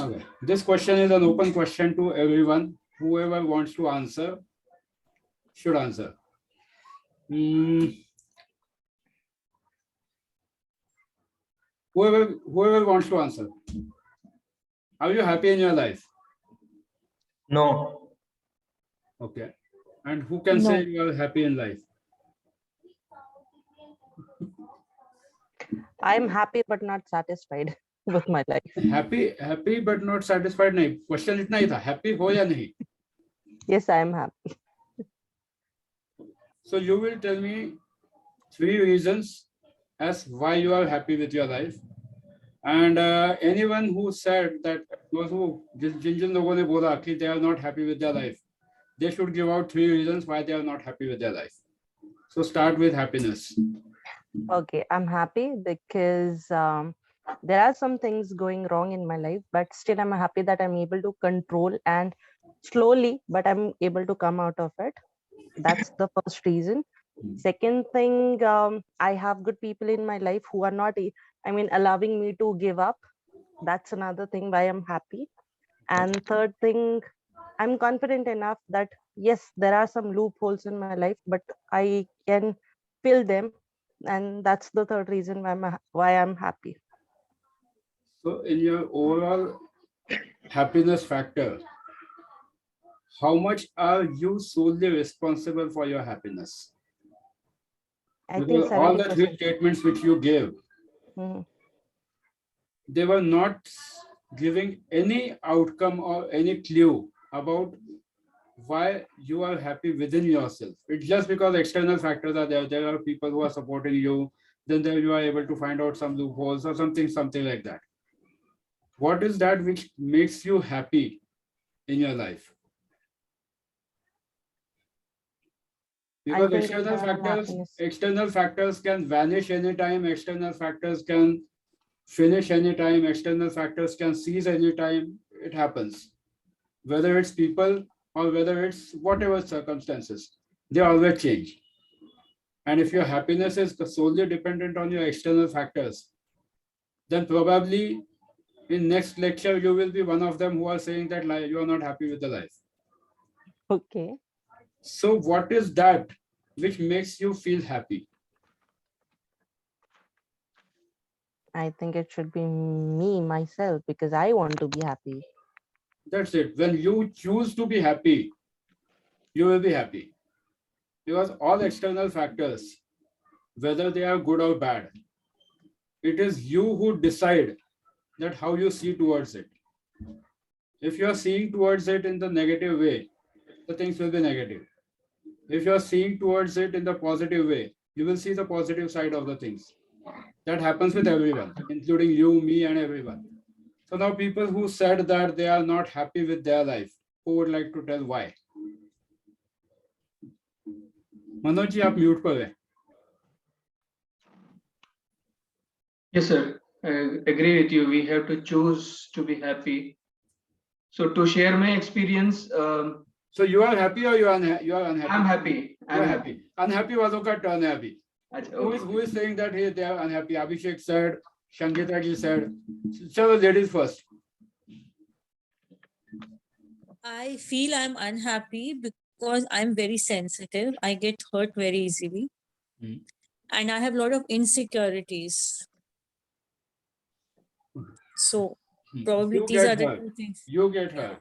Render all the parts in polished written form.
Okay, this question is an open question to everyone. Whoever wants to answer should answer. Whoever wants to answer. Are you happy in your life? No. Okay. And who can No. say you are happy in life? I'm happy but not satisfied with my life. Happy but not satisfied नहीं. Question इतना ही था. Happy हो या नहीं? Yes, I am happy. So you will tell me 3 reasons as why you are happy with your life. And anyone who said that those who जिन लोगों ने बोला कि they are not happy with their life, they should give out 3 reasons why they are not happy with their life. So start with happiness. Okay, I'm happy because there are some things going wrong in my life, but still I'm happy that I'm able to control and slowly, but I'm able to come out of it. That's the first reason. Second thing, I have good people in my life who are not, allowing me to give up. That's another thing why I'm happy. And third thing, I'm confident enough that yes, there are some loopholes in my life, but I can fill them. And that's the third reason why I'm happy. So in your overall happiness factor, how much are you solely responsible for your happiness? I think Because all the 3 70%. statements which you gave, they were not giving any outcome or any clue about why you are happy within yourself. It's just because external factors are there. There are people who are supporting you. Then there you are able to find out some loopholes or something like that. What is that which makes you happy in your life? Because external factors can vanish anytime, external factors can finish anytime, external factors can cease anytime. It happens. Whether it's people or whether it's whatever circumstances, they always change. And if your happiness is solely dependent on your external factors, then probably in next lecture, you will be one of them who are saying that you are not happy with the life. Okay. So what is that which makes you feel happy? I think it should be me, myself, because I want to be happy. That's it. When you choose to be happy, you will be happy. Because all external factors, whether they are good or bad, it is you who decide that how you see towards it. If you are seeing towards it in the negative way, the things will be negative. If you are seeing towards it in the positive way, you will see the positive side of the things. That happens with everyone, including you, me, and everyone. So now people who said that they are not happy with their life, who would like to tell why? Manoj ji, आप mute पर हैं. Yes, sir. I agree with you. We have to choose to be happy. So to share my experience. So you are happy or you are unhappy? I'm happy. I'm happy. Unhappy वालों का turn है अभी. Okay. Who is saying that hey, they are unhappy? Abhishek said, Shangita ji said. Chalo, ladies first. I feel I'm unhappy because I'm very sensitive. I get hurt very easily. And I have a lot of insecurities. So probably these are the 2 things. You get hurt.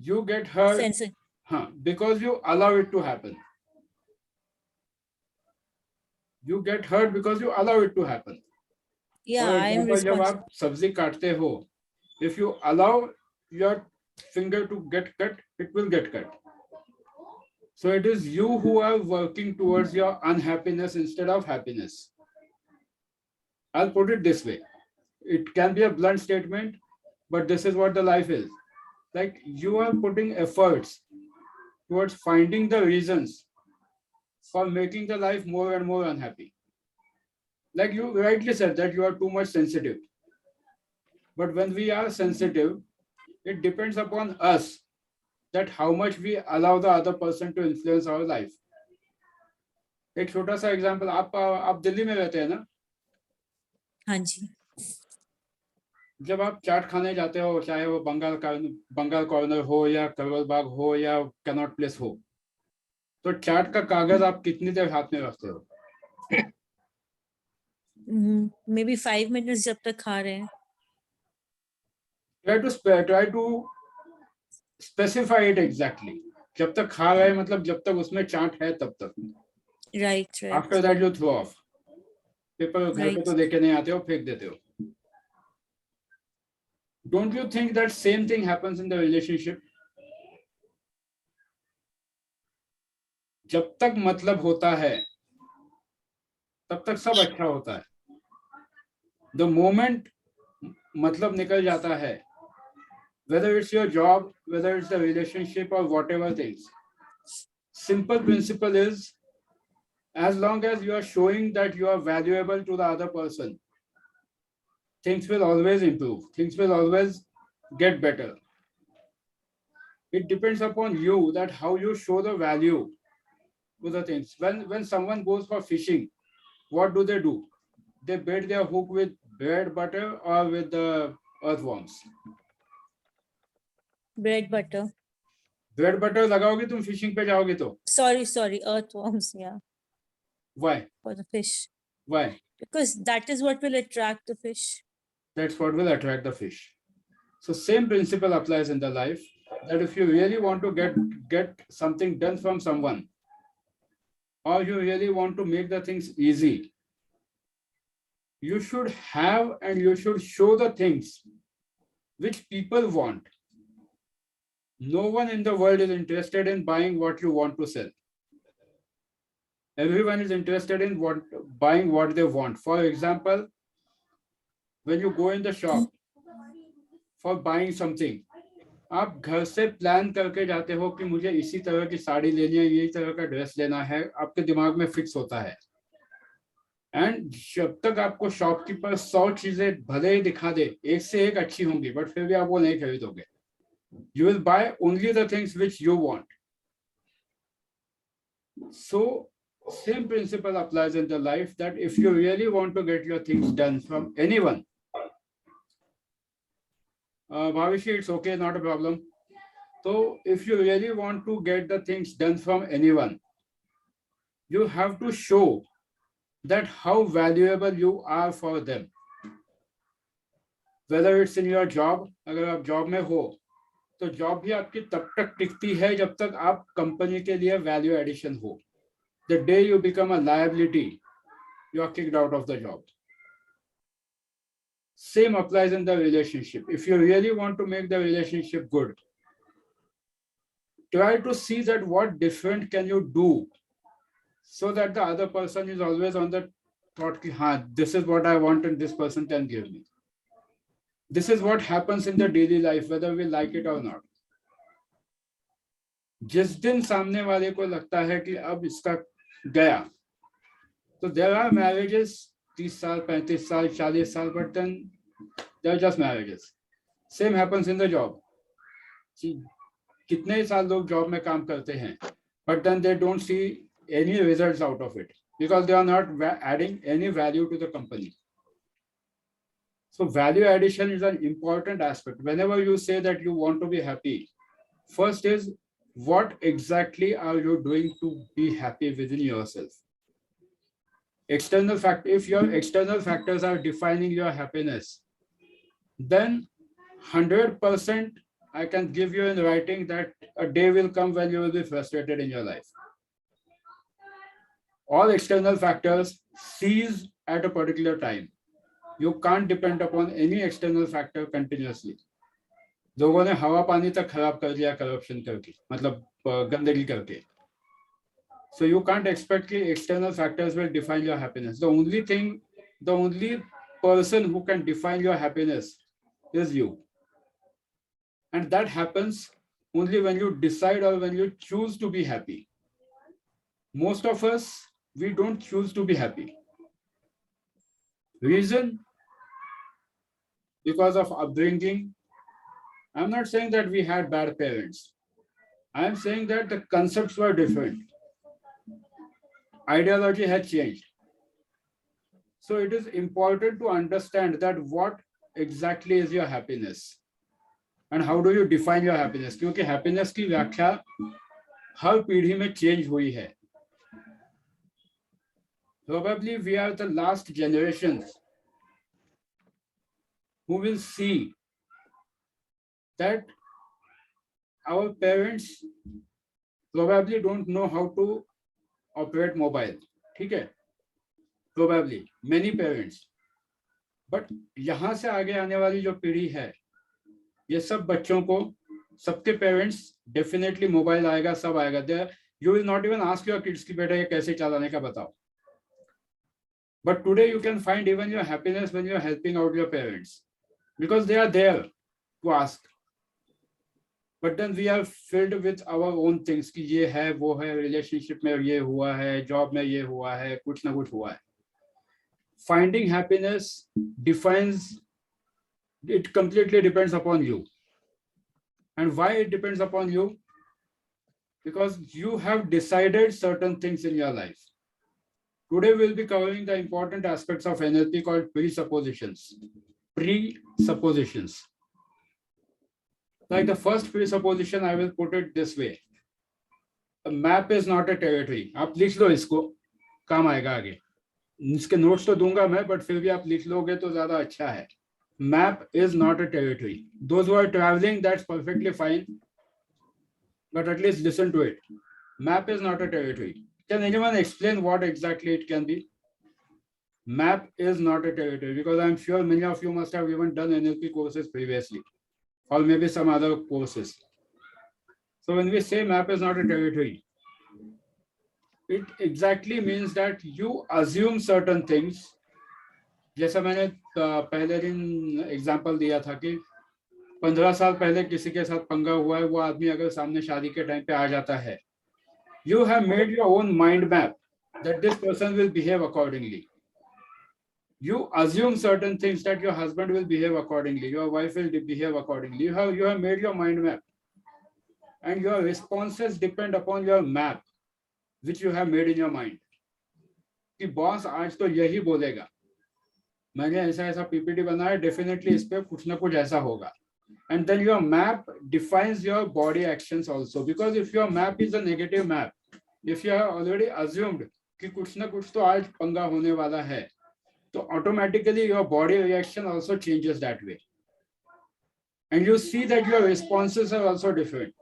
You get hurt because you allow it to happen. You get hurt because you allow it to happen. Yeah, For I am example, जब responsible. आप सब्जी काटते हो, if you allow your finger to get cut, it will get cut. So it is you who are working towards your unhappiness instead of happiness. I'll put it this way. It can be a blunt statement, but this is what the life is. Like you are putting efforts towards finding the reasons for making the life more and more unhappy. Like you rightly said that you are too much sensitive. But when we are sensitive, it depends upon us that how much we allow the other person to influence our life. एक छोटा सा example, आप दिल्ली में रहते हैं ना? हाँ जी. जब आप चाट खाने जाते हो, चाहे वो बंगाल कॉर्नर हो या करोल बाग हो या कैनॉट प्लेस हो, तो चाट का कागज आप कितनी देर हाथ में रखते हो? maybe 5 minutes जब तक खा रहे हैं. Try to specify it exactly. जब तक खा रहे हैं मतलब जब तक उसमें चाट है तब तक. Right. After that you throw off. Paper घर पे तो लेके नहीं आते हो, फेंक देते हो. Don't you think that same thing happens in the relationship? जब तक मतलब होता है तब तक सब अच्छा होता है. The moment मतलब निकल जाता है, whether it's your job, whether it's the relationship or whatever things, simple principle is, as long as you are showing that you are valuable to the other person, things will always improve, things will always get better. It depends upon you that how you show the value to the things. When someone goes for fishing, what do? They bait their hook with bread butter or with the earthworms. Bread butter. Bread butter लगाओगे तुम fishing पे जाओगे तो? Sorry, earthworms, yeah. Why? For the fish. Why? Because that is what will attract the fish. That's what will attract the fish. So same principle applies in the life, that if you really want to get something done from someone, or you really want to make the things easy, you should have and you should show the things which people want. No one in the world is interested in buying what you want to sell. Everyone is interested in buying what they want. For example, when you go in the shop for buying something, आप घर से plan करके जाते हो कि मुझे इसी तरह की साड़ी लेनी है, यही तरह का ड्रेस लेना है, आपके दिमाग में फिक्स होता है. एंड जब तक आपको शॉपकीपर 100 चीजें भले ही दिखा दे, एक से एक अच्छी होंगी, बट फिर भी आप वो नहीं खरीदोगे. You will buy only the things which you want. So same principle applies in the life, that if you really want to get your things done from anyone, Bhavishi, it's okay, not a problem. So if you really want to get the things done from anyone, you have to show that how valuable you are for them. Whether it's in your job, अगर आप job में हो तो job भी आपकी तब तक टिकती है जब तक आप कंपनी के लिए वैल्यू एडिशन हो. The day you become a liability, you are kicked out of the job. Same applies in the relationship. If you really want to make the relationship good, try to see that what different can you do, so that the other person is always on the thought ki, हाँ, this is what I want and this person can give me. This is what happens in the daily life, whether we like it or not. जिस दिन सामने वाले को लगता है कि अब इसका गया, तो there are marriages 30 साल, 35 साल, 40 साल, but then they are just marriages. Same happens in the job. कितने ही साल लोग जॉब में काम करते हैं, but then they don't see any results out of it because they are not adding any value to the company. So value addition is an important aspect. Whenever you say that you want to be happy, first is, what exactly are you doing to be happy within yourself? External fact, if your external factors are defining your happiness, then 100% I can give you in writing that a day will come when you will be frustrated in your life. All external factors cease at a particular time. You can't depend upon any external factor continuously. लोगों ने हवा पानी तक खराब कर दिया corruption करके, मतलब गंदगी करके. So you can't expect that external factors will define your happiness. The only person who can define your happiness is you. And that happens only when you decide or when you choose to be happy. Most of us, we don't choose to be happy. Reason? Because of upbringing. I'm not saying that we had bad parents. I'm saying that the concepts were different. Ideology had changed. So it is important to understand that what exactly is your happiness and how do you define your happiness? क्योंकि happiness की व्याख्या हर पीढ़ी में change हुई है. Probably we are the last generations who will see that our parents probably don't know how to operate mobile. ठीक है? Probably many parents. But यहाँ से आगे आने वाली जो पीढ़ी है, ये सब बच्चों को, सबके पेरेंट्स डेफिनेटली मोबाइल आएगा, सब आएगा. You will not even ask your kids कि बेटा ये कैसे चलाने का बताओ. But today you can find even your happiness when you are helping out your parents, because they are there to ask. But then we are filled with our own things कि ये है, वो है, relationship में ये हुआ है, job में ये हुआ है, कुछ ना कुछ हुआ है. Finding happiness defines, it completely depends upon you. And why it depends upon you? Because you have decided certain things in your life. Today we'll be covering the important aspects of NLP called presuppositions. Presuppositions. Like the first presupposition, I will put it this way. A map is not a territory. आप लिख लो इसको, काम आएगा आगे. इसके notes तो दूंगा मैं, but फिर भी आप लिख लोगे तो ज्यादा अच्छा है. Map is not a territory. Those who are traveling, that's perfectly fine. But at least listen to it. Map is not a territory. Can anyone explain what exactly it can be? Map is not a territory, because I'm sure many of you must have even done NLP courses previously, or maybe some other courses. So when we say map is not a territory, it exactly means that you assume certain things. जैसा मैंने पहले दिन example दिया था कि 15 साल पहले किसी के साथ पंगा हुआ है, वो आदमी अगर सामने शादी के टाइम पे आ जाता है, you have made your own mind map that this person will behave accordingly. You assume certain things that your husband will behave accordingly, your wife will behave accordingly. You have made your mind map, and your responses depend upon your map which you have made in your mind. कि boss आज तो यही बोलेगा, मैंने ऐसा ऐसा PPT बनाया, definitely इस पे कुछ ना कुछ ऐसा होगा. And then your map defines your body actions also, because if your map is a negative map, if you have already assumed कि कुछ ना कुछ तो आज पंगा होने वाला है, तो automatically your body reaction also changes that way, and you see that your responses are also different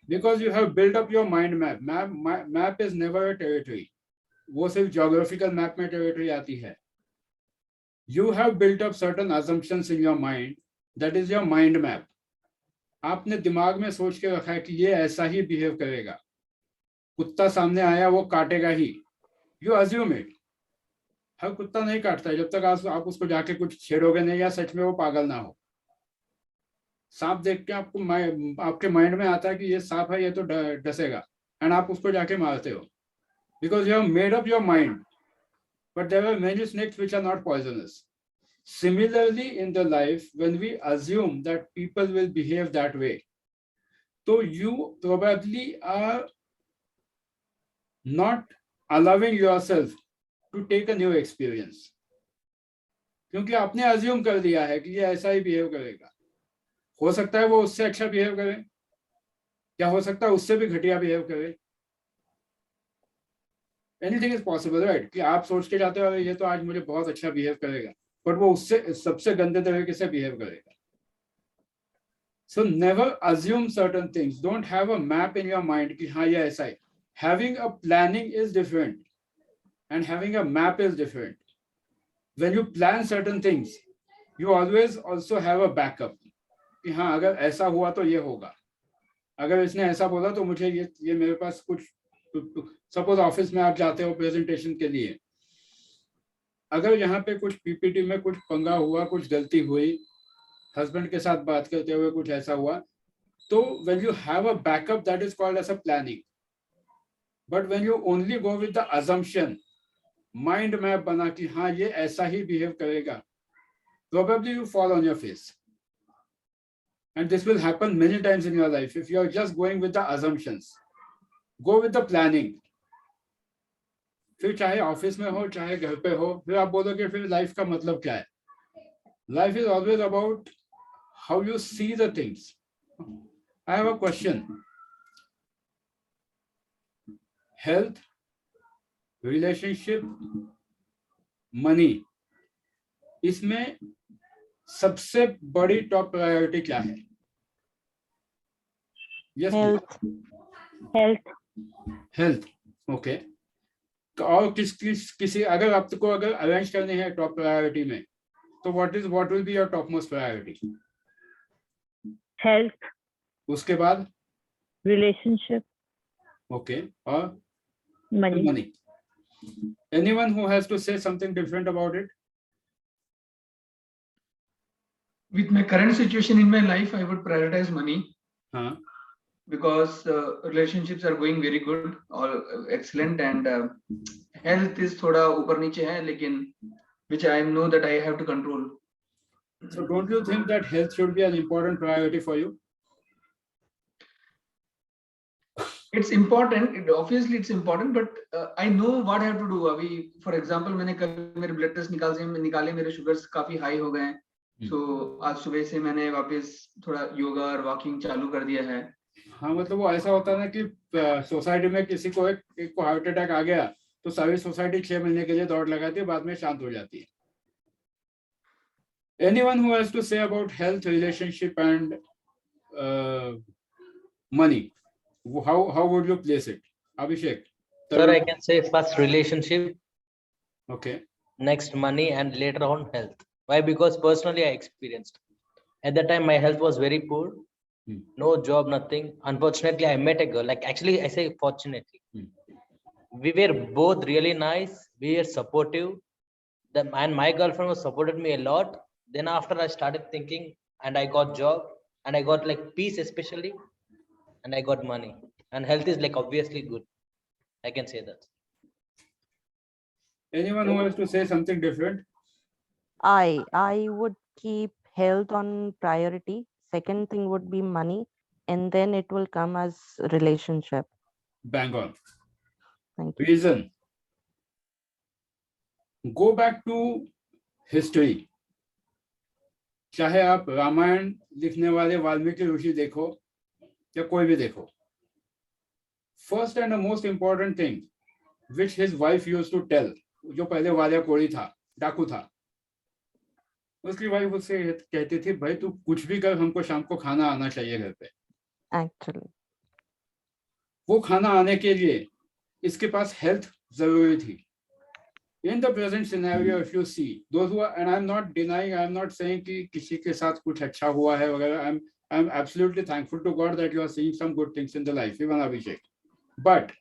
because you have built up your mind map. Map is never a territory. वो सिर्फ geographical map में territory आती है. You have built up certain assumptions in your mind. That is your mind map. आपने दिमाग में सोच के रखा है कि ये ऐसा ही बिहेव करेगा, कुत्ता सामने आया वो काटेगा ही. You assume it. हर कुत्ता नहीं काटता है जब तक आप उसको जाके कुछ छेड़ोगे नहीं या सच में वो पागल ना हो. सांप देख के आपके माइंड में आता है कि ये सांप है, ये तो डसेगा, एंड आप उसको जाके मारते हो, because you have made up your mind. But there are many snakes which are not poisonous. Similarly, in the life, when we assume that people will behave that way, so you probably are not allowing yourself to take a new experience. क्योंकि आपने assume कर दिया है कि ये ऐसा ही behave करेगा. हो सकता है वो उससे अच्छा behave करे, क्या हो सकता है उससे भी घटिया behave करे. Anything is possible, right? कि आप सोच के जाते हो ये तो आज मुझे बहुत अच्छा behave करेगा, but वो उससे सबसे गंदे तरीके से behave करेगा. So never assume certain things. Don't have a map in your mind कि हाँ ये ऐसा है. Having a planning is different, and having a map is different. When you plan certain things, you always also have a backup. कि हाँ अगर ऐसा हुआ तो ये होगा, अगर इसने ऐसा बोला तो मुझे ये मेरे पास कुछ. सपोज ऑफिस में आप जाते हो प्रेजेंटेशन के लिए, अगर यहाँ पे कुछ पीपीटी में कुछ पंगा हुआ, कुछ गलती हुई, हस्बैंड के साथ बात करते हुए कुछ ऐसा हुआ, तो when you have a backup, that is called as a planning. But when you only go with the assumption, mind map बना कि हाँ ये ऐसा ही behave करेगा, probably you fall on your face. And this will happen many times in your life if you are just going with the assumptions. Go with the planning. फिर चाहे office में हो चाहे घर पे हो, फिर आप बोलोगे फिर लाइफ का मतलब क्या है. Life is always about how you see the things. I have a question. Health, relationship, money, इसमें सबसे बड़ी टॉप प्रायोरिटी क्या है? Yes, Health. Health. Health. Okay. और किसी अगर आपको अगर अरेंज करनी है टॉप प्रायोरिटी में, तो what will be your top most priority? Health. उसके बाद Relationship. ओके, और Money. money. Anyone who has to say something different about it? With my current situation in my life, I would prioritize money हाँ. because relationships are going very good, all excellent, and health is थोड़ा ऊपर नीचे है, लेकिन which I know that I have to control. So don't you think that health should be an important priority for you? It's important, obviously it's important, but I know what I have to do. अभी for example मैंने कल मेरे blood test निकाले, मेरे sugars काफी high हो गए हैं. So आज सुबह से मैंने वापस थोड़ा योगा और वॉकिंग चालू कर दिया है. हाँ, मतलब वो ऐसा होता है ना कि सोसाइटी में किसी को एक को हार्ट अटैक आ गया तो सारी सोसाइटी 6 महीने के लिए दौड़ लगाती है, बाद में शांत हो जाती है. Anyone who has to say about health, relationship and money, how would you place it? Abhishek? Sir, I can say first relationship, Okay. next money, and later on health. Why? Because personally I experienced. At that time my health was very poor, no job, nothing. Unfortunately, I met a girl. Like actually, I say fortunately, we were both really nice. We were supportive. And my girlfriend was supported me a lot. Then after I started thinking, and I got job, and I got like peace especially, and I got money. And health is like obviously good. I can say that. Anyone who has to say something different? I would keep health on priority. Second thing would be money, and then it will come as relationship. Bang on. Thank you. Reason. Go back to history. चाहे आप रामायण लिखने वाले वाल्मीकि ऋषि देखो या कोई भी देखो. First and the most important thing which his wife used to tell, जो पहले वालिया कोड़ी था, डाकू था, उसकी वाइफ उससे कहती थी, भाई तू कुछ भी कर, हमको शाम को खाना आना चाहिए घर पे. Actually. वो खाना आने के लिए इसके पास हेल्थ जरूरी थी. In the present scenario, if you see those who are, and I'm not denying, I'm not saying कि किसी के साथ कुछ अच्छा हुआ है वगैरह. I'm absolutely thankful to God that you are seeing some good things in the life, even Abhishek. But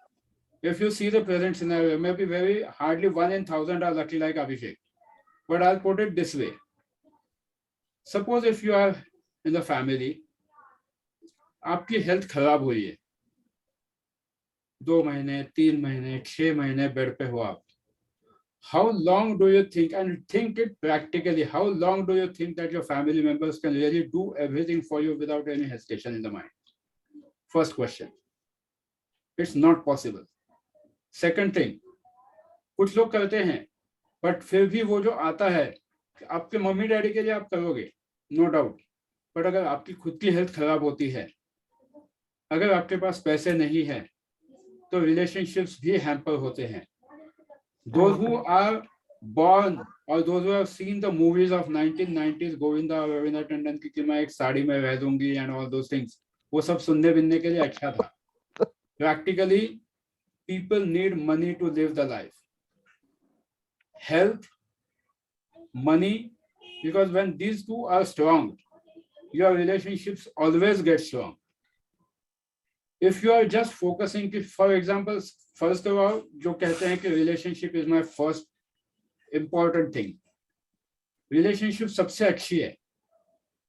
if you see the present scenario, maybe very hardly 1 in 1,000 are lucky like Abhishek. But I'll put it this way. Suppose if you are in the family, आपकी health खराब हुई है, 2 महीने, 3 महीने, 6 महीने bed पे हो आप. How long do you think, and think it practically, how long do you think that your family members can really do everything for you without any hesitation in the mind? First question. It's not possible. Second thing, कुछ लोग करते हैं, but फिर भी वो जो आता है, आपके मम्मी डैडी के लिए आप करोगे, no doubt. But अगर आपकी खुद की हेल्थ खराब होती है, अगर आपके पास पैसे नहीं है, तो relationships भी hamper होते हैं. Those who are born or those who have seen the movies of 1990s, Govinda और रवीना टंडन की कि मैं एक साड़ी में रह दूंगी and all those things, वो सब सुनने बिनने के लिए अच्छा था. Practically, people need money to live the life. Health, money, because when these two are strong, your relationships always get strong. If you are just focusing, for example, first of all, जो कहते हैं कि relationship is my first important thing. Relationship सबसे अच्छी है.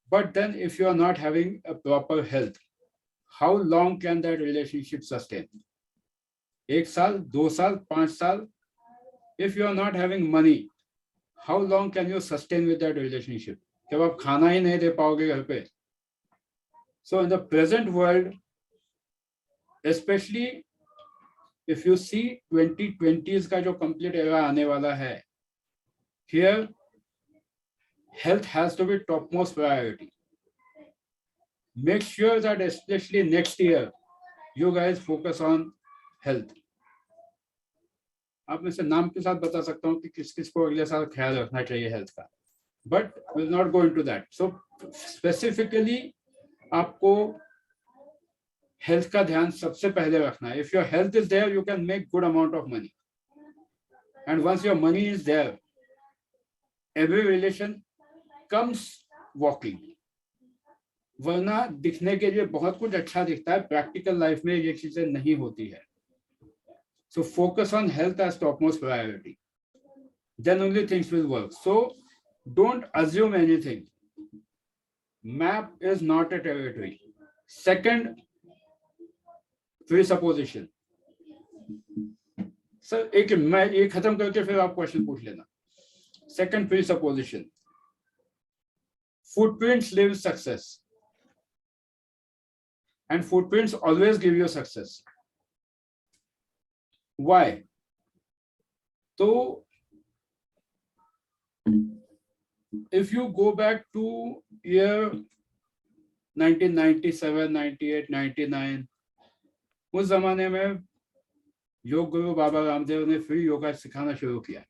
But then if you are not having a proper health, how long can that relationship sustain? 1 साल, 2 साल, 5 साल? If you are not having money, how long can you sustain with that relationship? जब आप खाना ही नहीं दे पाओगे घर पे. So in the present world, especially if you see 2020s का जो complete era आने वाला है, here health has to be topmost priority. Make sure that especially next year, you guys focus on health. आप में से नाम के साथ बता सकता हूँ कि किस किस को अगले साल ख्याल रखना चाहिए हेल्थ का, but will not go into that. So specifically आपको हेल्थ का ध्यान सबसे पहले रखना है. If your health is there, you can make good amount of money, and once your money is there, every relation comes walking. वरना दिखने के लिए बहुत कुछ अच्छा दिखता है, प्रैक्टिकल लाइफ में ये चीजें नहीं होती है. So focus on health as topmost priority. Then only things will work. So don't assume anything. Map is not a territory. Second presupposition. Sir, मैं ये खत्म करके फिर आप क्वेश्चन पूछ लेना. Second presupposition. Footprints live success. And footprints always give you success. Why? So, if you go back to year 1997, 98, 99, उस जमाने में योग गुरु बाबा रामदेव ने फ्री योगा सिखाना शुरू किया.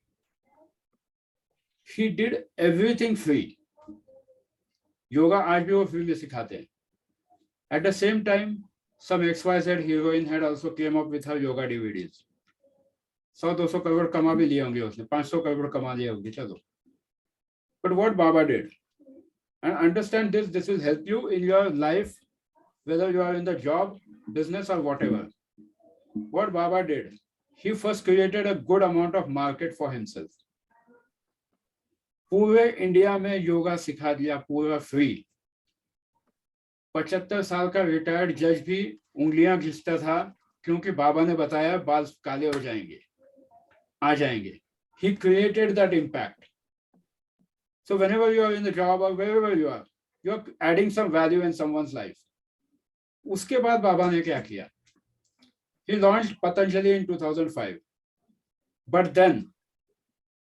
He did everything free. Yoga आज भी वो फ्री में सिखाते हैं. At the same time, some XYZ heroine had also came up with her yoga DVDs. 100-200 crore कमा भी लिए होंगे उसने, 500 करोड़ कमा लिए होंगे, चलो. But what Baba did, and understand this, this will help you in your life, whether you are in the job, business or whatever. What Baba did, he first created a good amount of market for himself. पूरे India में योगा सिखा दिया, पूरा free. 75 साल का retired जज भी उंगलियां घिसता था, क्योंकि बाबा ने बताया बाल काले हो जाएंगे, आ जाएंगे. He created that impact. So whenever you are in the job or wherever you are adding some value in someone's life. उसके बाद बाबा ने क्या किया? He launched Patanjali in 2005. But then,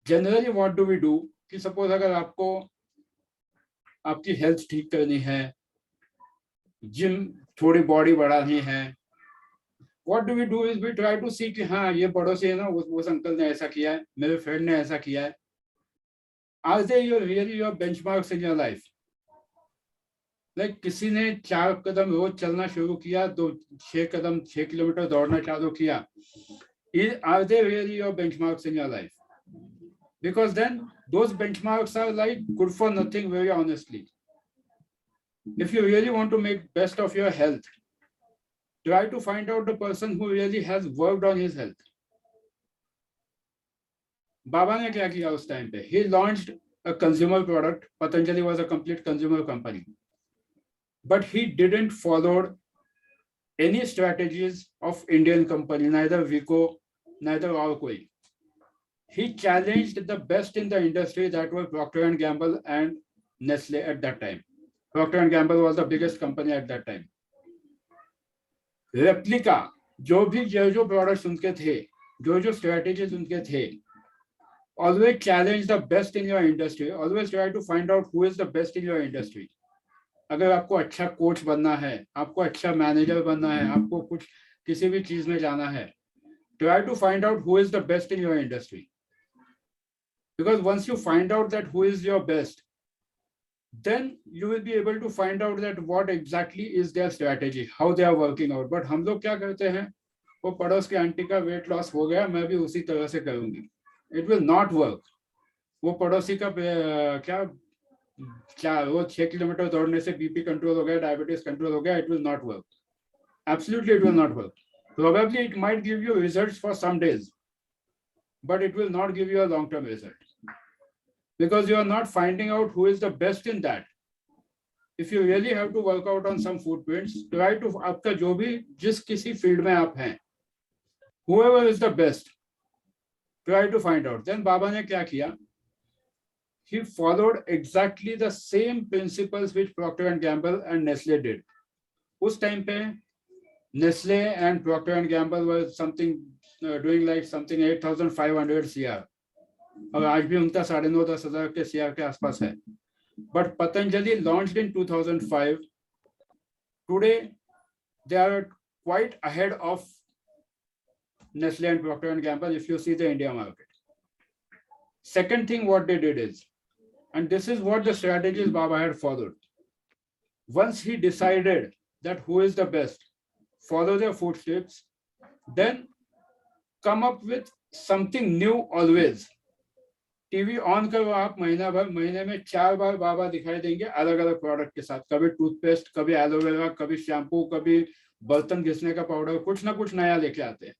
generally what do we do? कि suppose अगर आपको आपकी health ठीक करनी है, जिम थोड़ी बॉडी बढ़ानी है, what do is we try to see कि हाँ ये पड़ोसी है ना, उस अंकल ने ऐसा किया है, मेरे फ्रेंड ने ऐसा किया है. Are they really your benchmarks in your life? Like किसी ने 4 कदम रोज चलना शुरू किया, 6 किलोमीटर दौड़ना चालू किया. Are they really your benchmarks in your life? Because then those benchmarks are like good for nothing, very honestly. If you really want to make best of your health, try to find out the person who really has worked on his health. Baba ने क्या किया उस time पे? He launched a consumer product. Patanjali was a complete consumer company. But he didn't follow any strategies of Indian company, neither Vico, neither और कोई. He challenged the best in the industry, that were Procter & Gamble and Nestle at that time. Procter & Gamble was the biggest company at that time. Replica, जो products उनके थे, जो strategies उनके थे, always challenge the best in your industry. Always try to find out who is the best in your industry. अगर आपको अच्छा coach बनना है, आपको अच्छा मैनेजर बनना है, आपको कुछ किसी भी चीज में जाना है, try to find out who is the best in your industry. Because once you find out that who is your best, then you will be able to find out that what exactly is their strategy, how they are working out. But हम लोग क्या करते हैं, वो पड़ोस के aunty का weight loss हो गया, मैं भी उसी तरह से करूंगी. It will not work. वो पड़ोसी का क्या वो 6 किलोमीटर दौड़ने से बीपी कंट्रोल हो गया, डायबिटीज कंट्रोल हो गया, it will not work. Absolutely it will not work. Probably it might give you results for some days, but it will not give you a long-term result. Because you are not finding out who is the best in that. If you really have to work out on some footprints, try to आपका जो भी जिस किसी field में आप हैं, whoever is the best, try to find out. Then Baba ने क्या किया? He followed exactly the same principles which Procter & Gamble and Nestle did. उस टाइम पे Nestle and Procter & Gamble were something doing like something 8,500 CR. और आज भी उनका 9.5-10 हजार के शेयर के आसपास है. But Patanjali launched in 2005. Today, they are quite ahead of Nestle and Procter and Gamble if you see the India market. Second thing what they did is, and this is what the strategies Baba had followed. Once he decided that who is the best, follow their footsteps, then come up with something new always. TV on करो आप महीना भर, महीने में 4 बार बाबा दिखाई देंगे अलग अलग प्रोडक्ट के साथ. कभी टूथपेस्ट, कभी एलोवेरा, कभी शैम्पू, कभी बर्तन घिसने का पाउडर, कुछ ना कुछ नया लेके आते हैं.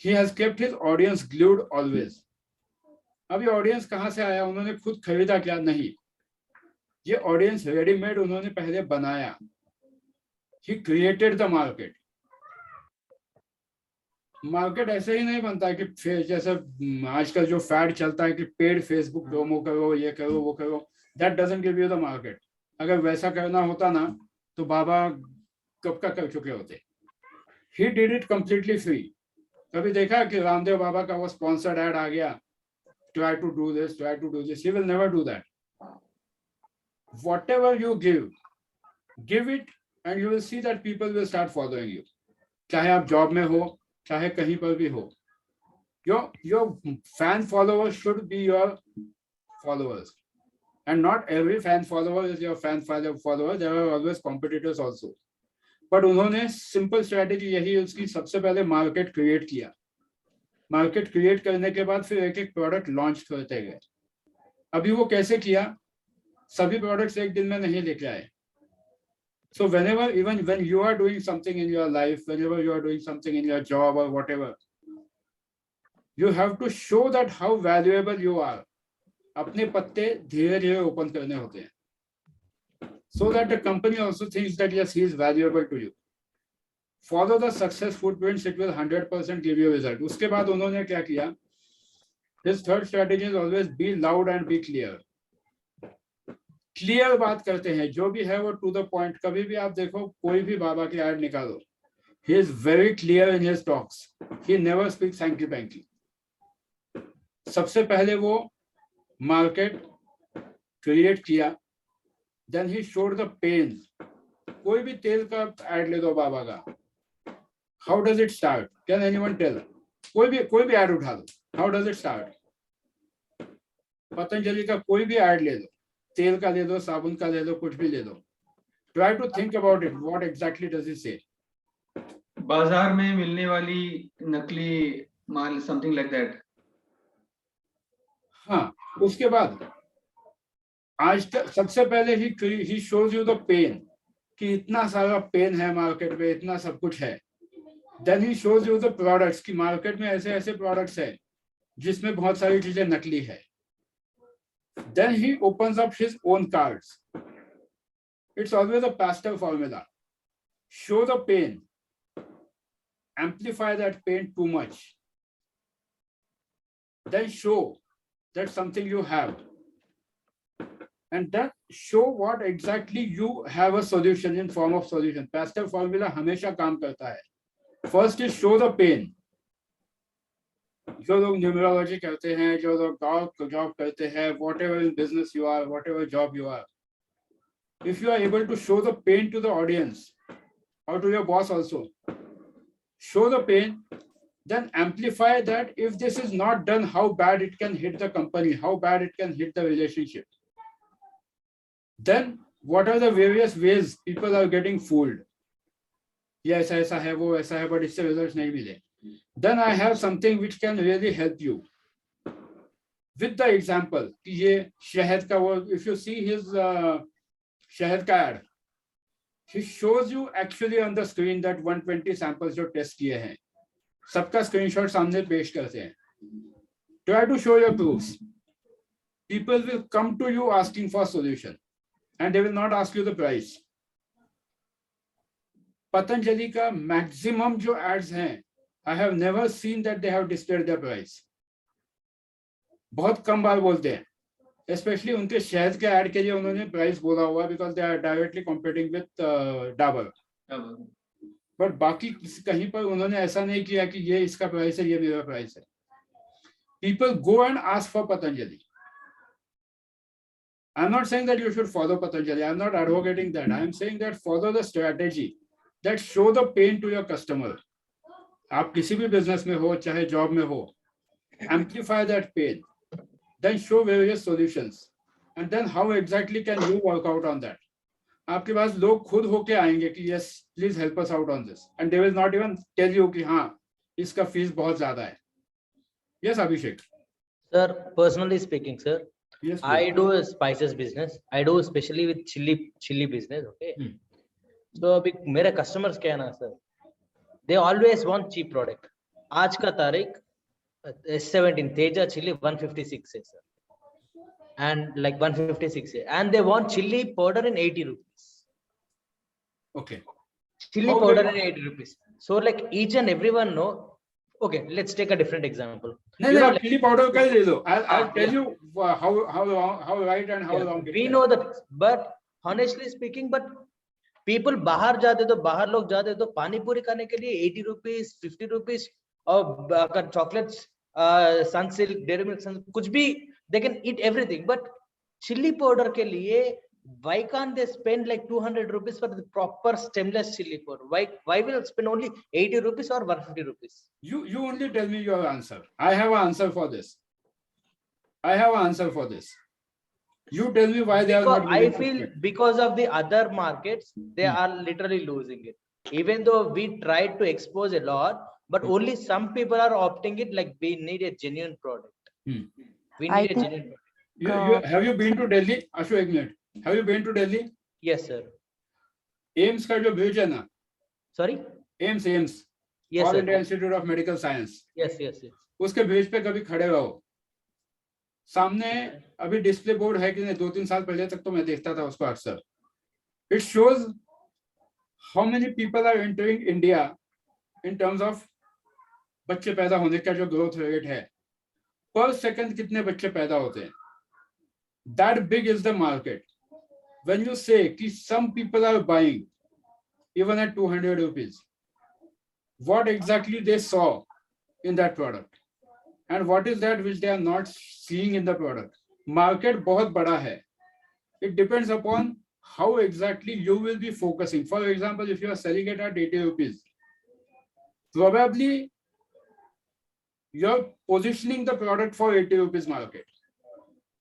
He has kept his audience glued always. अभी ऑडियंस कहाँ से आया? उन्होंने खुद खरीदा क्या? नहीं, ये ऑडियंस रेडीमेड उन्होंने पहले बनाया. He created the market. Market ऐसे ही नहीं बनता है कि जैसे आजकल जो फैड चलता है कि पेड फेसबुक प्रोमो करो, ये करो, वो करो. That doesn't give you the market. अगर वैसा करना होता ना तो बाबा कब का कर चुके होते. He did it completely free. कभी देखा कि रामदेव बाबा का वो स्पॉन्सर्ड एड आ गया, try to do this, try to do this? He will never do that. Whatever you give it and you will see that people will start following you. चाहे आप job में हो, चाहे कहीं पर भी हो. your fan followers should be your followers, and not every fan follower is your fan follower. There are always competitors also. but उन्होंने सिंपल स्ट्रेटेजी यही उसकी, सबसे पहले मार्केट क्रिएट किया. मार्केट क्रिएट करने के बाद फिर एक एक प्रोडक्ट लॉन्च करते गए. अभी वो कैसे किया? सभी प्रोडक्ट्स एक दिन में नहीं लेके आए. So whenever, even when you are doing something in your life, whenever you are doing something in your job or whatever, you have to show that how valuable you are. अपने पत्ते धीरे धीरे ओपन करने होते हैं. So that the company also thinks that yes, he is valuable to you. Follow the success footprints, it will 100% give you result. उसके बाद उन्होंने क्या किया? His third strategy is always be loud and be clear. Clear बात करते हैं, जो भी है वो टू द पॉइंट. कभी भी आप देखो कोई भी बाबा की ऐड निकालो, he is very clear in his talks. He never speaks hanky panky. सबसे पहले वो मार्केट क्रिएट किया, then he showed the pain. कोई भी तेल का ऐड ले दो बाबा का, how does it start? Can anyone tell? कोई भी ऐड उठा दो, how does it start? Patanjali का कोई भी ऐड ले दो, तेल का ले दो, साबुन का ले दो, कुछ भी ले दो. Try to think about it, what exactly does it say? बाजार में मिलने वाली नकली माल, समथिंग लाइक दैट. हाँ, उसके बाद आज तक सबसे पहले ही शोज यू द पेन, कि इतना सारा पेन है मार्केट में, इतना सब कुछ है. Then he shows you the products, कि मार्केट में ऐसे ऐसे प्रोडक्ट्स है जिसमें बहुत सारी चीजें नकली है. Then he opens up his own cards. It's always a pastel formula. Show the pain, amplify that pain too much, then show that something you have, and then show what exactly you have a solution in form of solution. Pastel formula हमेशा काम करता है. First is show the pain. जो लोग numerology करते हैं, जो लोग जॉब करते हैं, whatever in business you are, whatever job you are, if you are able to show the pain to the audience or to your boss also, show the pain, then amplify that. If this is not done, how bad it can hit the company, how bad it can hit the relationship. Then what are the various ways people are getting fooled? ये ऐसा है, वो ऐसा है, but इससे result नहीं मिले. Then I have something which can really help you with the example. कि ये शहद का वो, if you see his शहद का ad, he shows you actually on the screen that 120 samples जो टेस्ट किए हैं, सबका स्क्रीनशॉट सामने पेश करते हैं. Try to show your proofs. People will come to you asking for solution, and they will not ask you the price. Patanjali का maximum जो एड्स हैं, I have never seen that they have displayed their price. बहुत कम बार बोलते हैं, especially उनके शहद के add के लिए उन्होंने प्राइस बोला हुआ, because they are directly competing with Dabur. But बाकी कहीं पर उन्होंने ऐसा नहीं किया कि ये इसका प्राइस है, ये मेरा प्राइस है. people go and ask for Patanjali. I'm not saying that you should follow Patanjali. I'm not advocating that. I'm saying that follow the strategy that show the pain to your customer. आप किसी भी business में हो, चाहे job में हो, amplify that pain. Then show various solutions. And then how exactly can you work out on that? आपके पास लोग खुद होके आएंगे कि yes, please help us out on this. And they will not even tell you कि हाँ, इसका fees बहुत ज़्यादा है. Yes, Abhishek. Sir, personally speaking, sir, Yes, I please. do a spices business. I do especially with chili business. Okay. So अभी मेरे customers क्या है ना sir, they always want cheap product. आज का तारीख S17 Teja chili 156 है sir, and like 156 है, and they want chili powder in 80 rupees. Okay. Chili How powder they- in 80 rupees. So like each and everyone know. Okay, let's take a different example. नहीं You know, नहीं, chili powder का ही ले लो. I'll tell yeah. you how right and how Yeah, wrong. it we is. know that, but honestly speaking, but people बाहर जाते तो बाहर लोग जाते तो पानी पूरी खाने के लिए 80 rupees 50 rupees और अगर chocolates sunsilk dairy milk कुछ भी they can eat everything, but chili powder के लिए why can't they spend like 200 rupees for the proper stemless chili powder? Why will spend only 80 rupees or 150 rupees? You only tell me your answer. I have an answer for this. You tell me why they are Because not I willing to feel spend. because of the other markets, they are literally losing it. Even though we tried to expose a lot, but only some people are opting it like we need a genuine product. We I need a think- genuine product. Have you been to Delhi? Ashu, एक minute. Have you been to Delhi? Yes, sir. AIIMS का जो bridge है ना, Sorry? AIIMS Yes, all sir. India institute of medical science, Yes, yes, yes. उसके bridge पे कभी खड़े रहो, सामने अभी डिस्प्ले बोर्ड है कि नहीं, 2-3 साल पहले तक तो मैं देखता था उसको अक्सर. It shows how many people are entering India in terms of बच्चे पैदा होने का जो ग्रोथ रेट है, पर सेकंड कितने बच्चे पैदा होते हैं. That big is the market. When you say कि some people are buying even at 200 rupees, what exactly they saw in that product and what is that which they are not seeing in the product. Market बहुत बड़ा है. It depends upon how exactly you will be focusing. For example, if you are selling it at 80 rupees, probably you're positioning the product for 80 rupees market.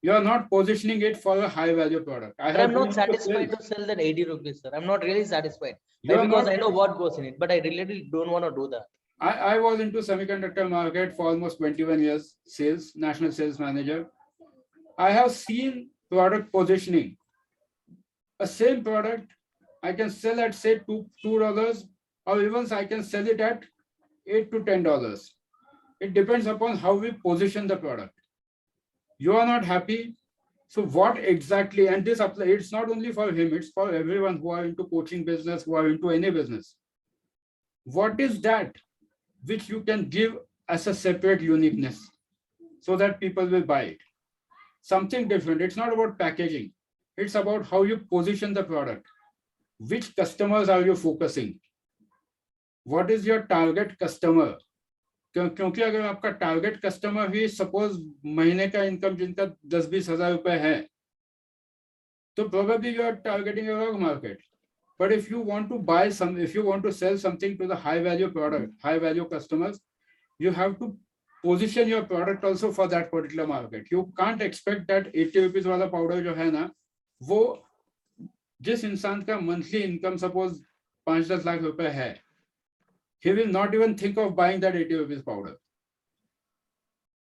You are not positioning it for a high value product. But I'm not satisfied to sell that 80 rupees, sir. I'm not really satisfied. You are Because not- I know what goes in it, but I really don't want to do that. I was into semiconductor market for almost 21 years, sales, national sales manager. I have seen product positioning. A same product I can sell at say $2 or even I can sell it at $8 to $10. It depends upon how we position the product. You are not happy. So what exactly, and this apply, it's not only for him, it's for everyone who are into coaching business, who are into any business. What is that which you can give as a separate uniqueness so that people will buy it? Something different. It's not about packaging. It's about how you position the product. Which customers are you focusing? What is your target customer? क्योंकि अगर आपका target customer ही suppose महीने का income जिनका 10-20 हजार रुपए है, तो probably you are targeting a wrong market. But if you want to buy some, if you want to sell something to the high value product, high value customers, you have to position your product also for that particular market. You can't expect that 80 rupees वाला powder जो है ना, वो जिस इंसान का monthly income suppose 5-10 lakh रुपए है, he will not even think of buying that 80 rupees powder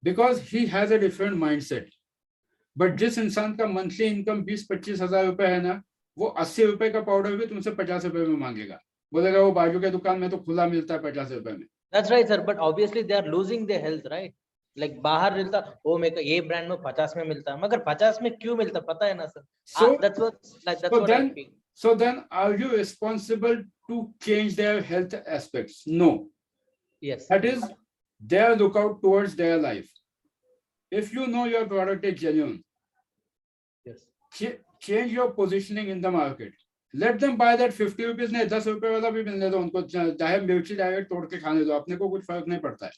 because he has a different mindset. But जिस इंसान का मंथली इनकम 20-25 हजार रुपए है ना, वो 80 रुपए का पाउडर भी तुमसे 50 रुपए में मांगेगा, बोलेगा वो बाजू के दुकान में तो खुला मिलता है 50 रुपए में. That's right, sir. But obviously they are losing their health, right? Like बाहर मिलता, वो मेरे को ये ब्रांड में 50 में मिलता है, मगर 50 में क्यों मिलता पता है ना sir? So That's what like that's so what I then- feel. so then are you responsible to change their health aspects? No. Yes. That is their lookout towards their life. If you know your product is genuine, Yes. change your positioning in the market. Let them buy that 50 rupees नहीं 10 रुपए वाला भी मिलने दो उनको, चाहे मिर्ची direct तोड़ के खाने दो, अपने को कुछ फर्क नहीं पड़ता है.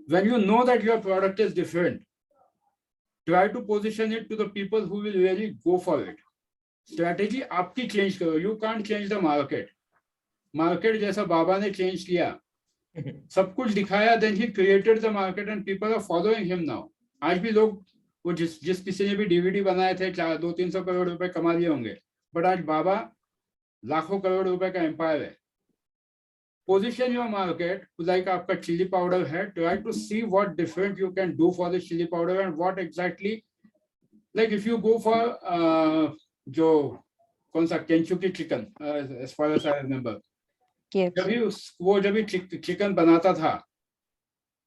when you know that your product is different, try to position it to the people who will really go for it. Strategy आपकी change करो. You can't change the market. Market जैसा बाबा ने change किया, सब कुछ दिखाया, then he created the market and people are following him now. आज भी लोग वो जिस किसी ने भी डीवीडी बनाए थे 200-300 करोड़ रुपए कमा लिए होंगे, बट आज बाबा लाखों करोड़ रुपए का एम्पायर है. Position your market like आपका चिली पाउडर है. Try to see what different you can do for the chili powder and what exactly, like if you go for जो कौन सा Kentucky chicken, as far as I remember, जब भी chicken बनाता था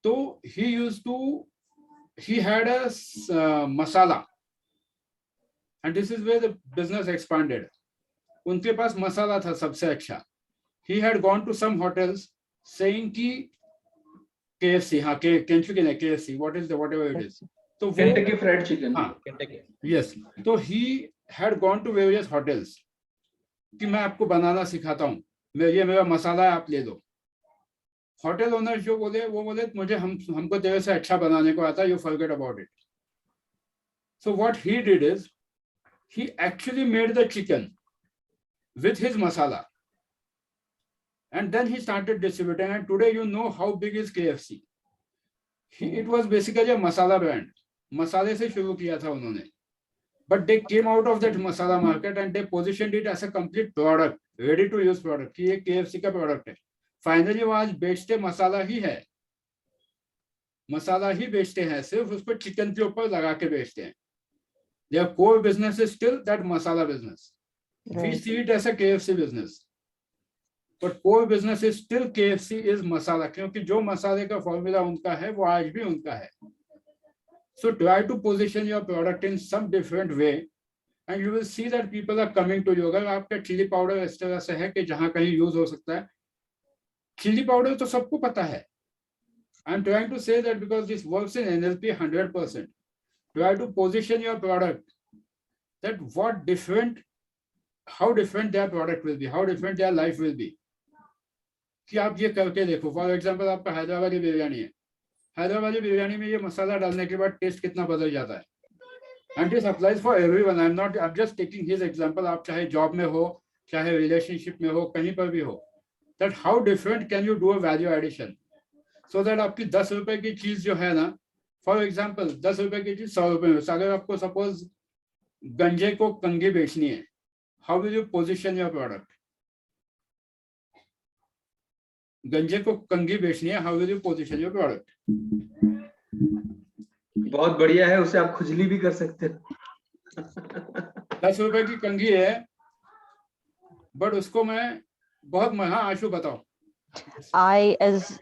तो he had a masala, and this is where the business expanded. उनके पास मसाला था सबसे अच्छा. He had gone to some hotels saying कि KFC, हाँ Kentucky नहीं, KFC, whatever it is. तो वो Kentucky Fried Chicken. हाँ, Kentucky. yes. तो he had gone to various hotels कि मैं आपको बनाना सिखाता हूँ, ये मेरा मसाला है, आप ले लो. होटल ओनर जो बोले वो बोले मुझे हमको तेरे से अच्छा बनाने को आता है, you forget about it. So what he did is he actually made the chicken with his masala, and then he started distributing, and today you know how big is KFC. It was basically a masala brand. मसाले से शुरू किया था उन्होंने, but they came out of that masala market and they positioned it as a complete product, ready to use product कि ये KFC का product है. फाइनली वो आज बेचते मसाला ही है, मसाला ही बेचते हैं, सिर्फ उसको चिकन के ऊपर लगा के बेचते हैं. Their core business is still that masala business. We see it as a KFC business, but core business is still KFC is masala, क्योंकि जो मसाले का फॉर्मूला उनका है वो आज भी उनका है. So try to position your product in some different way, and you will see that people are coming to you. अगर आपका चिली पाउडर इस तरह से है कि जहाँ कहीं यूज हो सकता है, चिली पाउडर तो सबको पता है. I am trying to say that because this works in NLP 100%. Try to position your product that how different their product will be, how different their life will be. कि आप ये करके देखो. For example आपका हैदराबादी बिरयानी है, हैदराबादी बिरयानी में ये मसाला डालने के बाद टेस्ट कितना बदल जाता है. And this applies for everyone. I am just taking his example. आप चाहे जॉब में हो, चाहे रिलेशनशिप में हो, कहीं पर भी हो, that how different can you do a value addition so that आपकी 10 रुपए की चीज जो है ना, फॉर एग्जाम्पल 10 रुपए की चीज 100 रुपए में. अगर आपको सपोज गंजे को कंगी बेचनी है, how will you position your product? गंजे को कंगी बेचनी है, how will you position your product? बहुत बढ़िया है, उसे आप खुजली भी कर सकते हो. 10 रुपए की कंगी है, बट उसको मैं बहुत हाँ आशु बताओ. As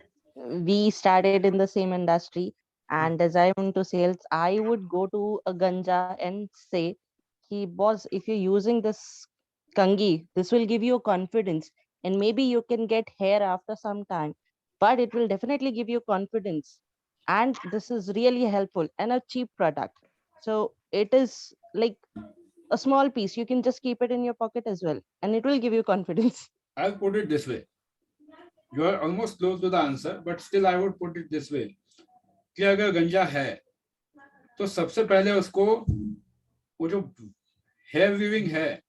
we started in the same industry, and as I'm into sales, I would go to a ganja and say, "Ki boss, if you're using this kangi, this will give you confidence, and maybe you can get hair after some time, but it will definitely give you confidence, and this is really helpful and a cheap product. So it is like a small piece. You can just keep it in your pocket as well, and it will give you confidence." I'll put it this way. You are almost close to the answer, but still I would put it this way. कि अगर गंजा है तो सबसे पहले उसको वो जो हेयर वीविंग है,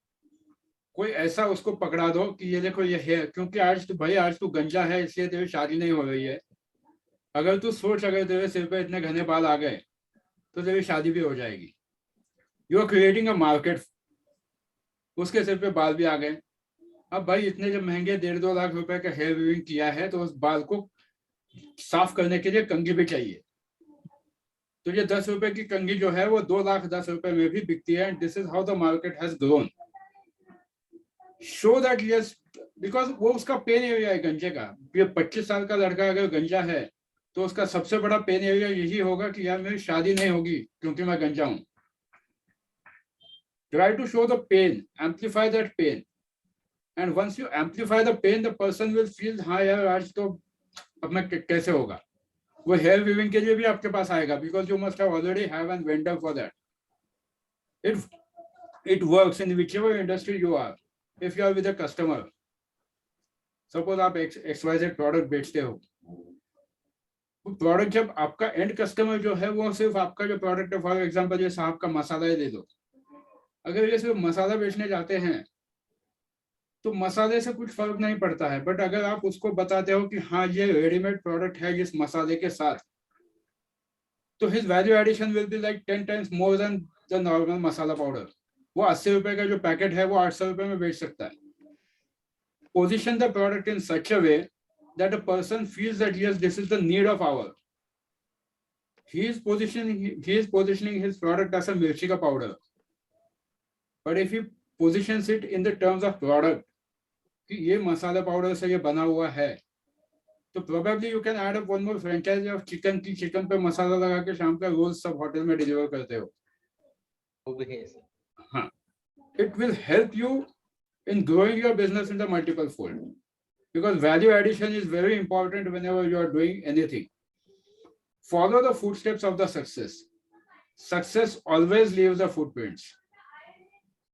कोई ऐसा उसको पकड़ा दो कि ये देखो ये हेयर, क्योंकि आज तो भाई आज तू गंजा है इसलिए तेरी शादी नहीं हो रही है. अगर तू सोच, अगर तेरे सिर पे इतने घने बाल आ गए तो तेरी शादी भी हो जाएगी. You are creating a market. उसके सिर पे बाल भी आ गए. अब भाई इतने जब महंगे 1.5-2 लाख रुपए का हेयर वीविंग किया है तो उस बाल को साफ करने के लिए कंघी भी चाहिए. तो ये 10 रुपए की कंघी जो है वो 2,10,000 रुपए में भी बिकती है. This is how the market has grown. Show that yes, because वो उसका पेन एरिया है गंजे का. ये 25 साल का लड़का अगर गंजा है तो उसका सबसे बड़ा पेन एरिया यही होगा कि यार मेरी शादी नहीं होगी क्योंकि मैं गंजा हूं. Try to show the pain, amplify that pain. And once you amplify the pain, the person will feel हाँ यार आज तो अब मैं कैसे होगा. वो हेयर वीविंग के लिए भी आपके पास आएगा because you must have already have a vendor for that. It works in whichever industry you are. If you are with a customer, suppose आप XYZ प्रोडक्ट बेचते हो, प्रोडक्ट जब आपका एंड कस्टमर जो है वो सिर्फ आपका जो प्रोडक्ट है, फॉर एग्जांपल जैसे आपका मसाला ही ले लो, अगर ये सिर्फ मसाला बेचने जाते हैं तो मसाले से कुछ फर्क नहीं पड़ता है, बट अगर आप उसको बताते हो कि हाँ ये रेडीमेड प्रोडक्ट है इस मसाले के साथ, तो his value addition will be like 10 times more than the normal masala powder. वो 80 रुपए का जो पैकेट है वो 800 रुपए में बेच सकता है। Position the product in such a way that a person feels that yes, this is the need of hour. He is positioning his product as a mirchi ka powder. But if he positions it in the terms of product, कि ये मसाला powder से ये बना हुआ है, तो probably you can add up one more franchise of chicken की chicken पे मसाला लगा के शाम का रोज सब होटल में डिलीवर करते हो। वो भी है सर। हाँ, it will help you in growing your business in the multiple fold. Because value addition is very important whenever you are doing anything. Follow the footsteps of the success. Success always leaves the footprints.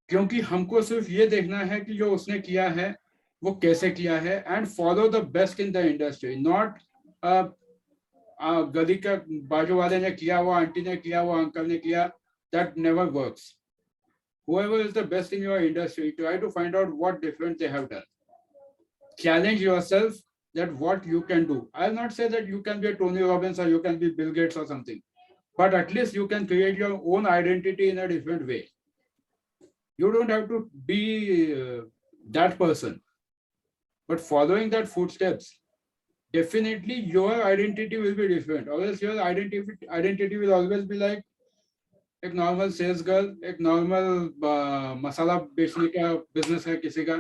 क्योंकि हमको सिर्फ ये देखना है कि जो उसने किया है वो कैसे किया है, and follow the best in the industry. Not गली का बाजू वाले ने किया, वो आंटी ने किया, वो अंकल ने किया. That never works. Whoever is the best in your industry, try to find out what different they have done. Challenge yourself that what you can do. I'll not say that you can be a Tony Robbins or you can be Bill Gates or something, but at least you can create your own identity in a different way. You don't have to be that person, but following that footsteps, definitely your identity will be different. Or else your identity will always be like एक normal sales girl, एक normal मसाला बेचने का business है किसी का,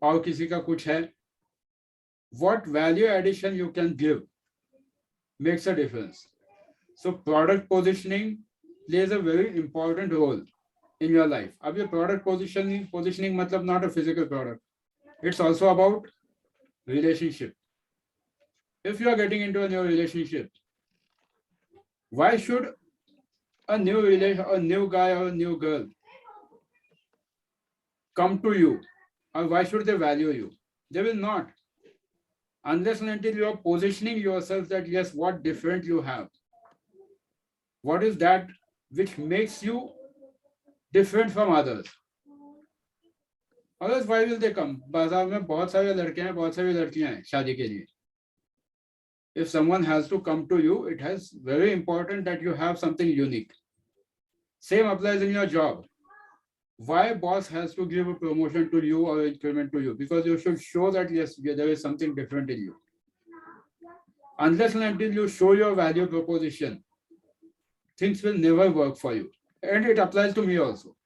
और किसी का कुछ है. What value addition you can give makes a difference. So product positioning plays a very important role in your life. अब ये product positioning मतलब not a physical product. It's also about relationship. If you are getting into a new relationship, why should a new guy or a new girl come to you, or why should they value you? They will not. Unless and until you are positioning yourself that yes, what different you have, what is that which makes you different from others. Others, why will they come? बाजार में बहुत सारे लड़के हैं, बहुत सारी लड़कियां हैं शादी के लिए. If someone has to come to you, it is very important that you have something unique. Same applies in your job. Why boss has to give a promotion to you or increment to you? Because you should show that yes, there is something different in you. Unless and until you show your value proposition, things will never work for you. And it applies to me also.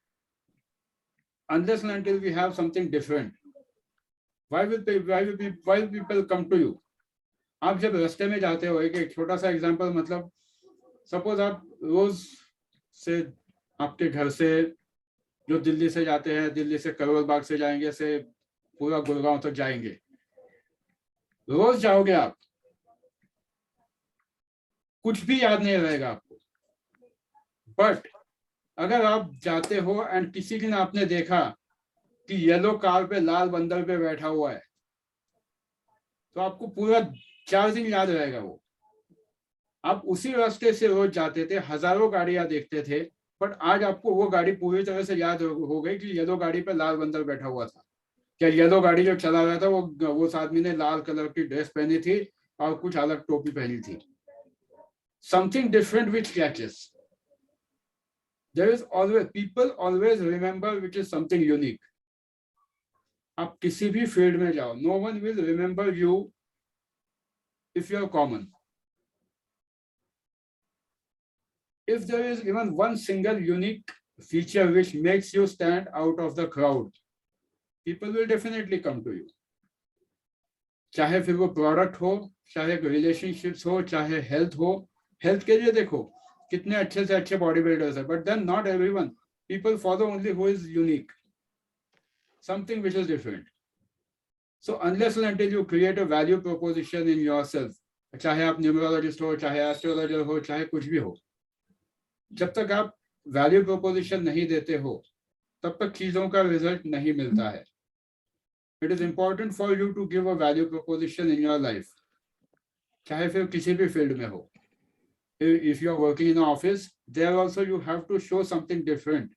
Unless and until we have something different, why will people come to you? आप जब रास्ते में जाते हो, एक छोटा सा example, मतलब सपोज आप रोज से आपके घर से जो दिल्ली से जाते हैं, दिल्ली से करोल बाग से जाएंगे, से पूरा गुड़गांव तक जाएंगे, रोज जाओगे आप, कुछ भी याद नहीं रहेगा आपको. बट अगर आप जाते हो एंड किसी दिन आपने देखा कि येलो कार पे लाल बंदर पे बैठा हुआ है, तो आपको पूरा 4 दिन याद रहेगा वो. आप उसी रास्ते से रोज जाते थे, हजारों गाड़ियां देखते थे, बट आज आपको वो गाड़ी पूरी तरह से याद हो गई कि येलो गाड़ी पे लाल बंदर बैठा हुआ था. क्या येलो गाड़ी जो चला रहा था वो उस आदमी ने लाल कलर की ड्रेस पहनी थी और कुछ अलग टोपी पहनी थी. Something different which catches. There is always, people always remember which is something unique. आप किसी भी फील्ड में जाओ, no one will remember you if you are common. If there is even one single unique feature which makes you stand out of the crowd, people will definitely come to you. चाहे फिर वो product हो, चाहे relationships हो, चाहे health हो. Health के लिए देखो कितने अच्छे से अच्छे बॉडी बिल्डर्स है, but then not everyone. People follow only who is unique, something which is different. So unless and until you create a value proposition in yourself, चाहे आप न्यूमरोलॉजिस्ट हो, चाहे एस्ट्रोलॉजर हो, चाहे कुछ भी हो, जब तक आप वैल्यू प्रोपोजिशन नहीं देते हो तब तक चीजों का रिजल्ट नहीं मिलता है. It is important for you to give a value proposition in your life. चाहे फिर किसी भी फील्ड में हो. If you are working in an office, there also you have to show something different,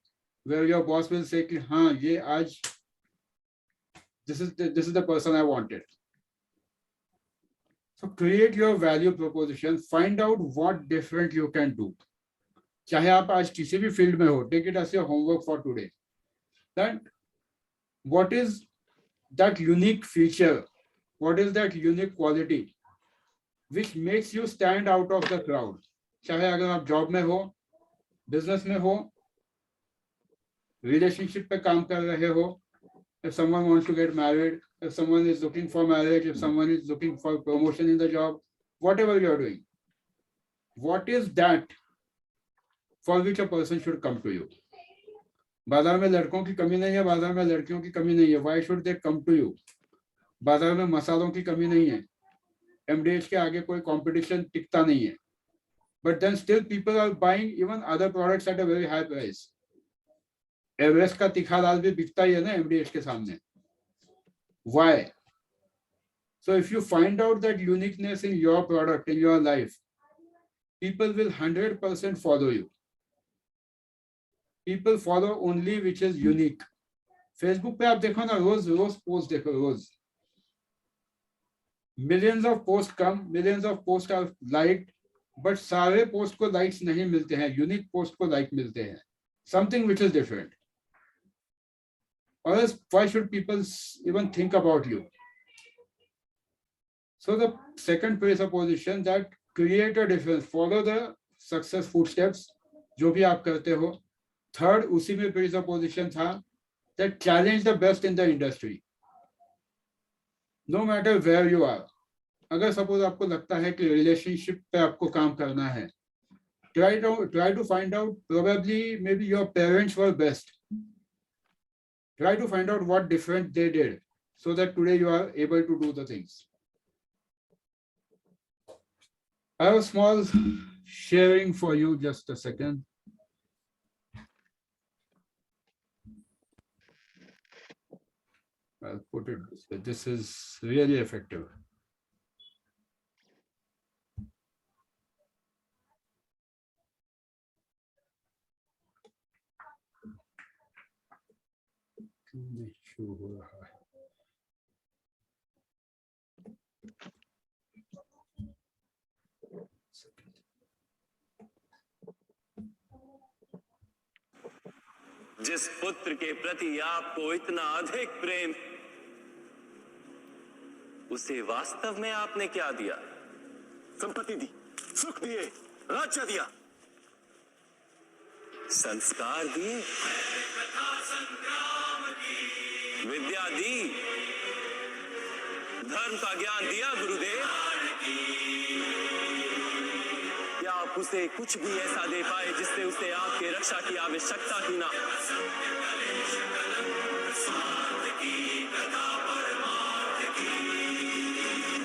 where your boss will say कि हाँ ये आज this is the person I wanted. So create your value proposition, find out what different you can do. चाहे आप आज किसी भी field में हो, take it as your homework for today. That what is that unique feature, what is that unique quality which makes you stand out of the crowd. चाहे अगर आप जॉब में हो, बिजनेस में हो, रिलेशनशिप पे काम कर रहे हो, if someone wants to get married, if someone is looking for marriage, if someone is looking for promotion in the job, whatever you are doing, what is that for which a person should come to you? बाजार में लड़कों की कमी नहीं है, बाजार में लड़कियों की कमी नहीं है. Why should they come to you? बाजार में मसालों की कमी नहीं है, MDH के आगे कोई कंपटीशन टिकता नहीं है. But then still people are buying even other products at a very high price. Everest का तीखा लाल भी बिकता ही है ना MDH के सामने. Why? So if you find out that uniqueness in your product, in your life, people will 100% follow you. People follow only which is unique. Facebook पे आप देखो ना, रोज पोस्ट देखो, रोज millions of posts come, millions of posts are liked, but सारे post को likes नहीं मिलते हैं, यूनिक पोस्ट को लाइक मिलते हैं, something which is different. Or else why should people even think about you? So the second presupposition, that create a difference, follow the success footsteps, जो भी आप करते हो. Third, उसी में presupposition था, that challenge the best in the industry, no matter where you are. अगर suppose आपको लगता है कि रिलेशनशिप पे आपको काम करना है, try to find out, probably maybe your parents were best. Try to find out what different they did so that today you are able to do the things. I have a small sharing for you, just a second. I'll put it this way. This is really effective. Issue हो रहा है. जिस पुत्र के प्रति आपको इतना अधिक प्रेम, उसे वास्तव में आपने क्या दिया? संपत्ति दी, सुख दिए, राज्य दिया, संस्कार दिए, विद्या दी, धर्म का ज्ञान दिया गुरुदेव. क्या आप उसे कुछ भी ऐसा दे पाए जिससे उसे आपके रक्षा की आवश्यकता ही ना?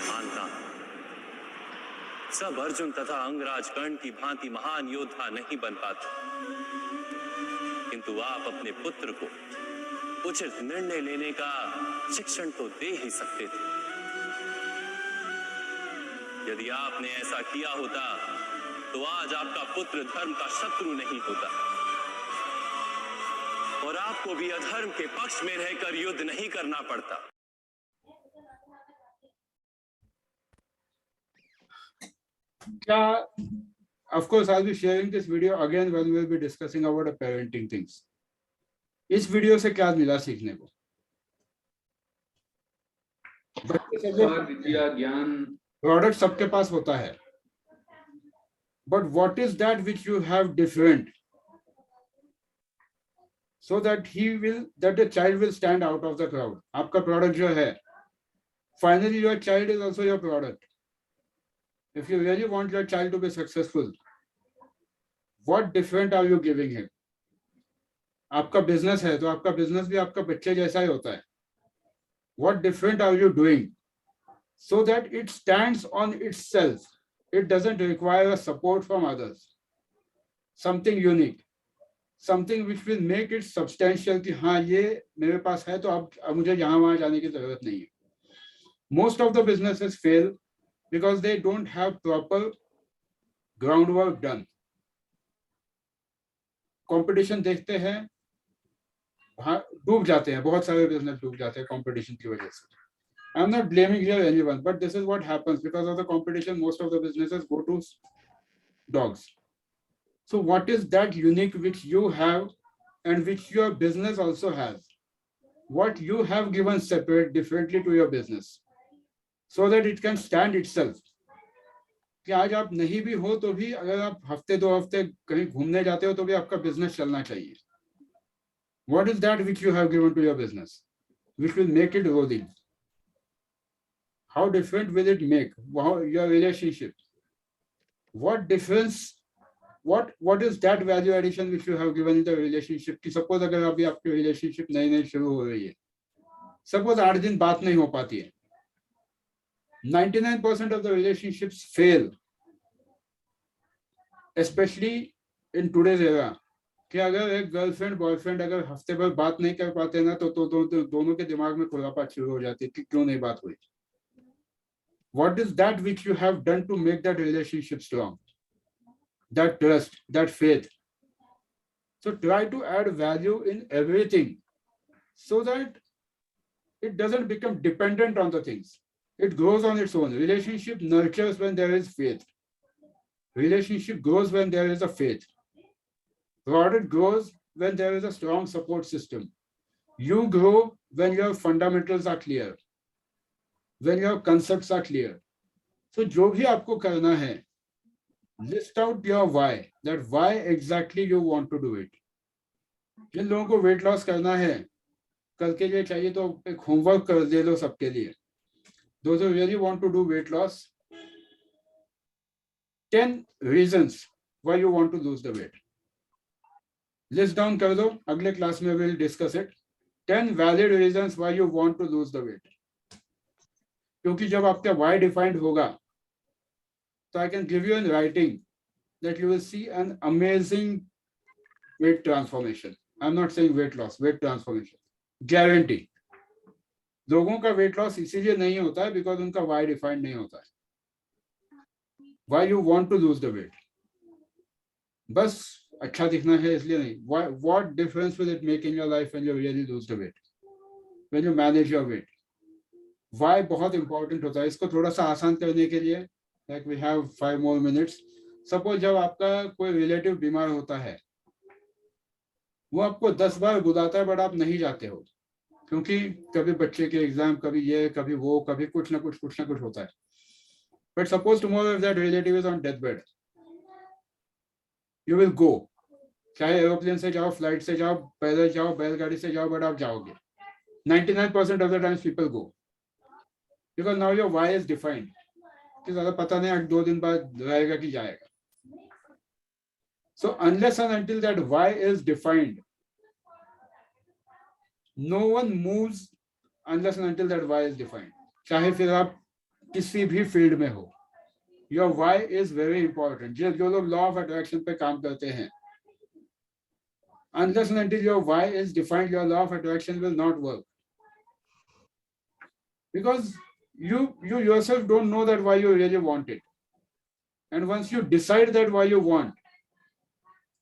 मानता सब अर्जुन तथा अंगराज कर्ण की भांति महान योद्धा नहीं बन पाते, किंतु आप अपने पुत्र को उचित निर्णय लेने का शिक्षण तो दे ही सकते थे. यदि आपने ऐसा किया होता तो आज आपका पुत्र धर्म का शत्रु नहीं होता और आपको भी अधर्म के पक्ष में रहकर युद्ध नहीं करना पड़ता. क्या, of course I'll be sharing this video again when we'll be discussing about the parenting things. इस वीडियो से क्या मिला सीखने को? विद्या ज्ञान प्रोडक्ट सबके पास होता है, but what is that which you have different, so that the child will stand out of the crowd. आपका प्रोडक्ट जो है, finally your child is also your product. If you really want your child to be successful, what different are you giving him? आपका business है तो आपका business भी आपका बच्चे जैसा ही होता है. What different are you doing so that it stands on itself? It doesn't require a support from others. Something unique, something which will make it substantial कि हाँ ये मेरे पास है तो अब मुझे यहाँ वहाँ जाने की जरूरत नहीं है. Most of the businesses fail because they don't have proper groundwork done. Competition देखते हैं, डूब जाते हैं, बहुत सारे बिजनेस डूब जाते हैं कंपटीशन की वजह से. I'm not blaming here anyone, but this is what happens because of the competition. Most of the businesses go to dogs. So what is that unique which you have and which your business also has? What you have given separate differently to your business so that it can stand itself. कि आज आप नहीं भी हो तो भी अगर आप हफ्ते 2 हफ्ते कहीं घूमने जाते हो तो भी आपका बिजनेस चलना चाहिए. What is that which you have given to your business which will make it rolling? How different will it make your relationship? What difference, what is that value addition which you have given in the relationship? कि suppose अगर अभी आपकी relationship नई शुरू हो रही है, suppose 8 दिन बात नहीं हो पाती है, 99% of the relationships fail, especially in today's era. कि अगर एक गर्लफ्रेंड बॉयफ्रेंड अगर हफ्ते भर बात नहीं कर पाते ना तो दोनों के दिमाग में खुरापात शुरू हो जाती है कि क्यों नहीं बात हुई. What is that which you have done to make that relationship strong? That trust, that faith. So try to add value in everything so that it doesn't become dependent on the things. It grows on its own. Relationship nurtures when there is faith. Relationship grows when there is a faith. Product grows when there is a strong support system. You grow when your fundamentals are clear, when your concepts are clear. So जो भी आपको करना है, list out your why, that why exactly you want to do it. जिन लोगों को weight loss करना है, कल के लिए चाहिए तो एक homework कर दे लो सबके लिए. Those who really want to do weight loss, 10 reasons why you want to lose the weight. List down कर दो, अगले क्लास में we'll discuss it. 10 valid reasons why you want to lose the weight. क्योंकि जब आपका why defined होगा, so I can give you in writing that you will see an amazing weight transformation. I'm not saying weight loss, weight transformation. Guarantee. लोगों का weight loss इसीलिए नहीं होता है because उनका why defined नहीं होता है. Why you want to lose the weight? बस अच्छा दिखना है इसलिए नहीं. What difference will it make in your life when you really lose the weight? When you manage your weight? Why बहुत important होता है. इसको थोड़ा सा आसान करने के लिए, like we have 5 more minutes. Suppose जब आपका कोई relative बीमार होता है, वो आपको 10 बार बुलाता है but आप नहीं जाते हो क्योंकि कभी बच्चे के एग्जाम, कभी ये, कभी वो, कभी कुछ ना कुछ होता है. But suppose tomorrow if that relative is on deathbed, you will go. चाहे एरोप्लेन से जाओ, फ्लाइट से जाओ, पैदल जाओ, बैलगाड़ी से जाओ, but आप जाओगे. 99% of the times people go because now your why is defined. कि ज़्यादा पता नहीं 2 दिन बाद रहेगा कि जाएगा. So unless and until that why is defined, no one moves unless and until that why is defined. चाहे फिर आप किसी भी फील्ड में हो, your why is very important. जो लोग law of attraction पे काम करते हैं, unless and until your why is defined, your law of attraction will not work because you yourself don't know that why you really want it. And once you decide that why you want,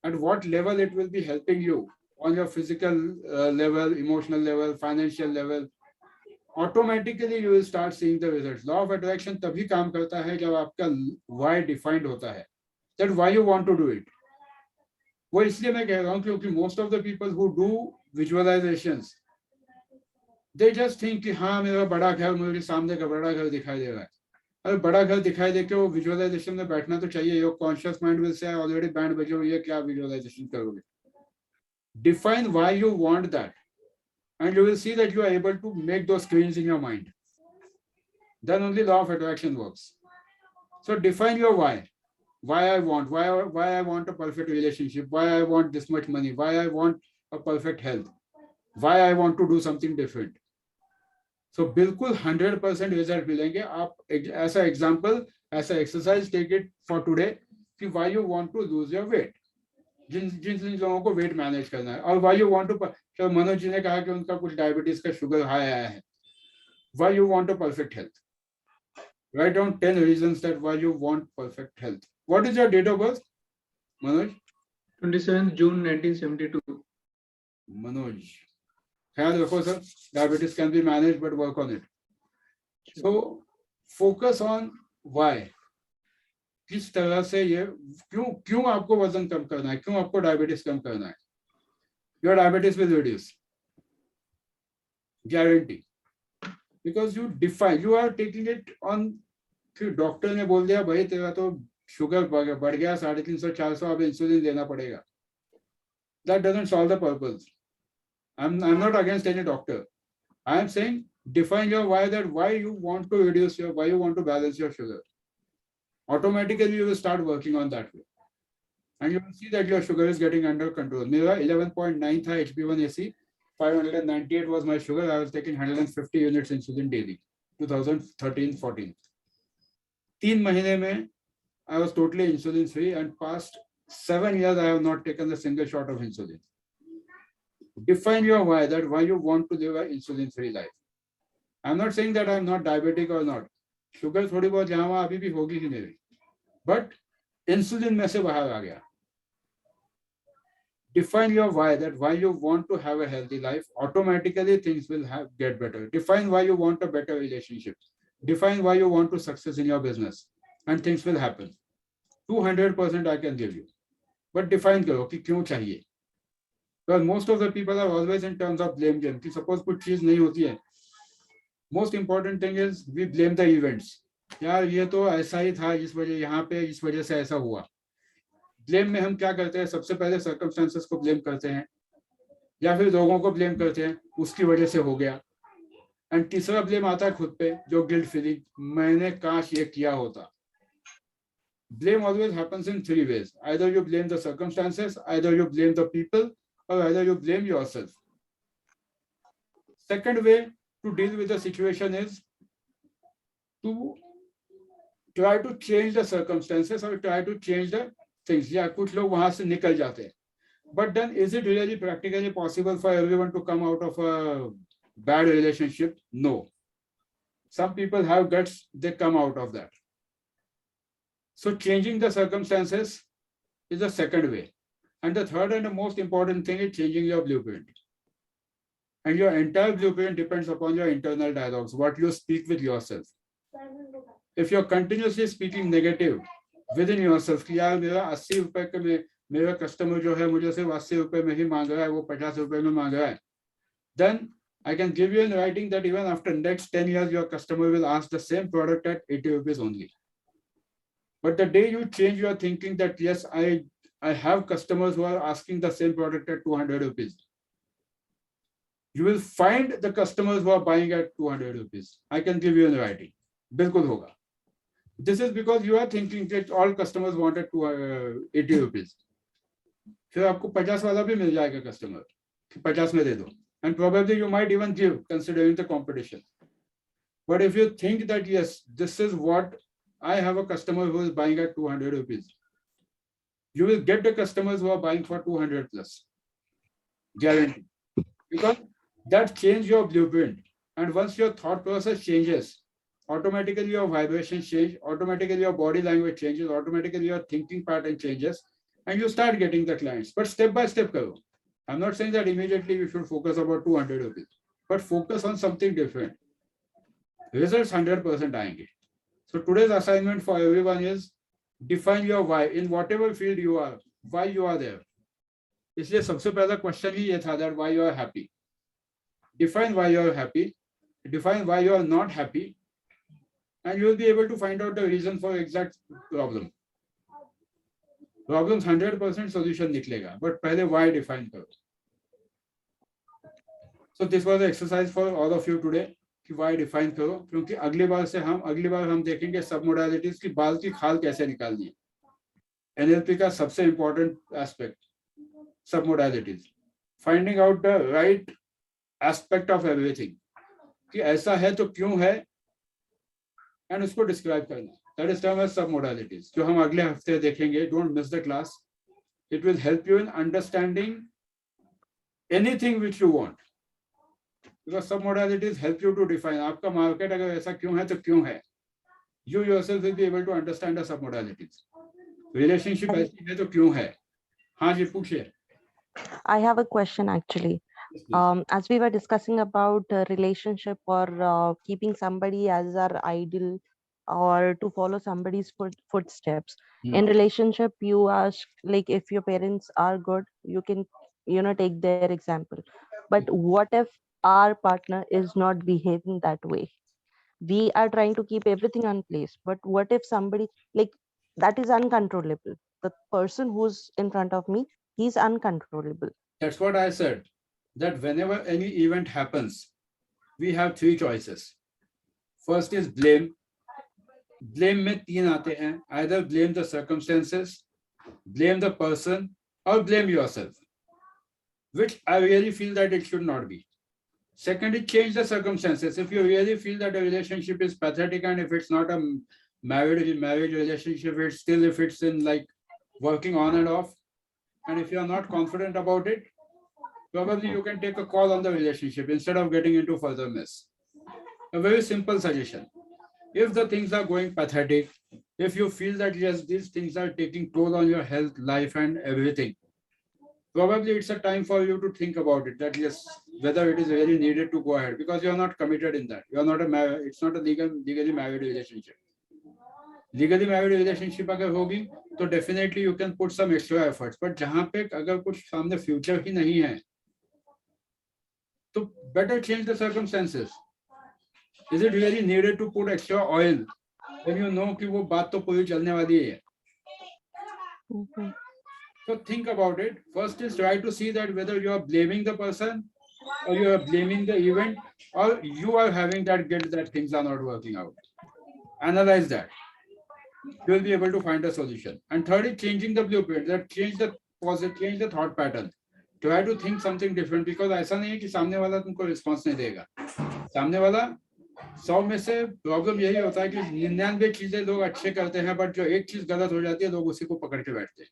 at what level it will be helping you on your physical level, emotional level, financial level, automatically you will start seeing the results. Law of attraction तभी काम करता है जब आपका why defined होता है, that why you want to do it. वो इसलिए मैं कह रहा हूँ क्योंकि most of the people who do visualizations, they just think कि हाँ मेरा बड़ा घर, मुझे सामने का बड़ा घर दिखाई दे रहा है. अरे बड़ा घर दिखाई दे के वो विजुअलाइजेशन में बैठना तो चाहिए. Your conscious mind will say already band बजे हुई है, क्या विजुअलाइजेशन करोगे. Define why you want that and you will see that you are able to make those screens in your mind. Then only law of attraction works. So define your why. Why I want a perfect relationship, why I want this much money, why I want a perfect health, why I want to do something different. So बिल्कुल 100% result मिलेंगे. आप ऐसा example, ऐसा exercise take it for today कि why you want to lose your weight. जिन लोगों को weight manage करना है, और why you want to, तो मनोज जी ने कहा कि उनका कुछ डायबिटीज का शुगर हाई आया है. Why you want a perfect health. Write down 10 reasons that why you want perfect health. What is your date of birth, Manoj? 27th June 1972. Manoj. ख्याल रखो sir, diabetes can be managed, but work on it. So focus on why. किस तरह से ये क्यों आपको वजन कम करना है, क्यों आपको डायबिटीज कम करना है. Your diabetes will reduce, guarantee, because you are taking it on. फिर डॉक्टर ने बोल दिया भाई तेरा तो शुगर बढ़ गया 350-400, अब इंसुलिन लेना पड़ेगा. That doesn't solve the purpose. I'm not against any doctor. I am saying define your why, that why you want to reduce why you want to balance your sugar. Automatically you will start working on that way. And you will see that your sugar is getting under control. Mera 11.9 tha HB1AC, 598 was my sugar. I was taking 150 units insulin daily, 2013-14. 3 mahine mein, I was totally insulin free, and past 7 years I have not taken a single shot of insulin. Define your why, that why you want to live an insulin free life. I'm not saying that I'm not diabetic or not. Sugar थोड़ी बहुत यहाँ वहाँ अभी भी होगी ही नहीं, but insulin में से बाहर आ गया. Define your why, that why you want to have a healthy life. Automatically things will get better. Define why you want a better relationship. Define why you want to success in your business, and things will happen. 200% I can give you, but define करो कि क्यों चाहिए. Because most of the people are always in terms of blame game. कि suppose कुछ चीज नहीं होती है, most important thing is we blame the events. यार ये तो ऐसा ही था, इस वजह यहाँ पे इस वजह से ऐसा हुआ. ब्लेम में हम क्या करते हैं, सबसे पहले सर्कमस्टेंसेस को ब्लेम करते हैं, या फिर लोगों को ब्लेम करते हैं, उसकी वजह से हो गया. एंड तीसरा ब्लेम आता है खुद पे, जो गिल्ट फीलिंग, मैंने काश ये किया होता. Blame always happens in 3 ways. Either you blame the circumstances, either you blame the people, or either you blame yourself. Second way to deal with the situation is to try to change the circumstances or try to change the things. Yeah, कुछ लोग वहां से निकल जाते हैं. But then is it really practically possible for everyone to come out of a bad relationship? No. Some people have guts, they come out of that. So changing the circumstances is the second way. And the third and the most important thing is changing your blueprint. And your entire blueprint depends upon your internal dialogues, what you speak with yourself. If you're continuously speaking negative within yourself, कि यार मेरा 80 रुपए के में मेरा customer जो है मुझे सिर्फ 80 रुपए में ही मांग रहा है, वो 50 रुपए में मांग रहा है, then I can give you in writing that even after next 10 years, your customer will ask the same product at 80 rupees only. But the day you change your thinking that yes, I have customers who are asking the same product at 200 rupees, you will find the customers who are buying at 200 rupees. I can give you in writing. बिल्कुल होगा. This is because you are thinking that all customers wanted 80 rupees. फिर आपको 50 वाला भी मिल जाएगा customer, 50 में दे दो. And probably you might even give, considering the competition. But if you think that yes, this is what I have a customer who is buying at 200 rupees, you will get the customers who are buying for 200 plus. Guaranteed. Because that changes your blueprint. And once your thought process changes, automatically your vibrations change, automatically your body language changes, automatically your thinking pattern changes, and you start getting the clients. But step by step, karo. I'm not saying that immediately you should focus about 200 rupees, but focus on something different. Results 100% aayenge. So today's assignment for everyone is define your why in whatever field you are, why you are there. इसलिए सबसे पहला question ही ये था that why you are happy. Define why you are happy, define why you are not happy, and you will be able to find out the reason for exact problem. Problems 100% solution निकलेगा, but पहले why define करो. So this was the exercise for all of you today. कि why define करो, क्योंकि अगली बार हम देखेंगे सब मोडालिटीज की बाल की खाल कैसे निकालनी है. NLP का सबसे important aspect, सब modalities, finding out the right aspect of everything. कि ऐसा है तो क्यों है, and उसको describe करना. That is termed as sub-modalities, जो हम अगले हफ्ते देखेंगे. Don't miss the class. It will help you in understanding anything which you want. Because sub-modalities help you to define. आपका market अगर ऐसा क्यों है तो क्यों है. you yourself will be able to understand the submodalities. Relationship ऐसी है तो क्यों है? हाँ जी पूछिए. I have a question actually. Yes, please. As we were discussing about relationship or keeping somebody as our idol or to follow somebody's footsteps. In relationship, you ask like if your parents are good, you can take their example. But what if our partner is not behaving that way? We are trying to keep everything on place, but what if somebody like that is uncontrollable? The person who's in front of me, he's uncontrollable. That's what I said, that whenever any event happens, we have three choices. First is blame. Blame में तीन आते हैं. Either blame the circumstances, blame the person, or blame yourself, which I really feel that it should not be. Second is change the circumstances. If you really feel that a relationship is pathetic and if it's not a marriage relationship, it's still if it's in like working on and off, and if you are not confident about it, probably you can take a call on the relationship instead of getting into further mess. A very simple suggestion. If the things are going pathetic, if you feel that yes, these things are taking toll on your health, life, and everything, probably it's a time for you to think about it, that yes, whether it is really needed to go ahead, because you're not committed in that. You're not it's not a legally married relationship. Legally married relationship अगर होगी तो definitely you can put some extra efforts. But जहाँ पे अगर कुछ सामने future ही नहीं है, तो better change the circumstances. Is it really needed to put extra oil when you know कि वो बात तो पूरी चलने वाली है? So think about it. First is try to see that whether you are blaming the person or you are blaming the event or you are having that guilt that things are not working out. Analyze that. You will be able to find a solution. And third is changing the blueprint. That change the thought pattern. Try to think something different, because ऐसा नहीं है कि सामने वाला तुमको response नहीं देगा. सामने वाला 100 में से प्रॉब्लम यही होता है कि 99 चीजें लोग अच्छे करते हैं, बट जो एक चीज गलत हो जाती है लोग उसी को पकड़ के बैठते हैं.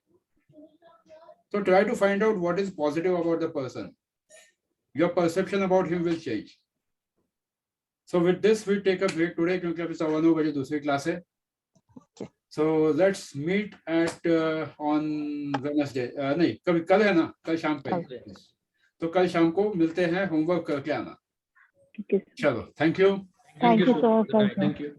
So try to find out what is positive about the person. Your perception about him will change. So with this, we take a break today क्योंकि अभी 9:15 बजे दूसरी क्लास है. So let's meet at on Wednesday. नहीं, कल है ना, कल शाम पे. तो कल शाम को मिलते हैं, होमवर्क करके आना. चलो, thank you. Thank you, sir. Thank you.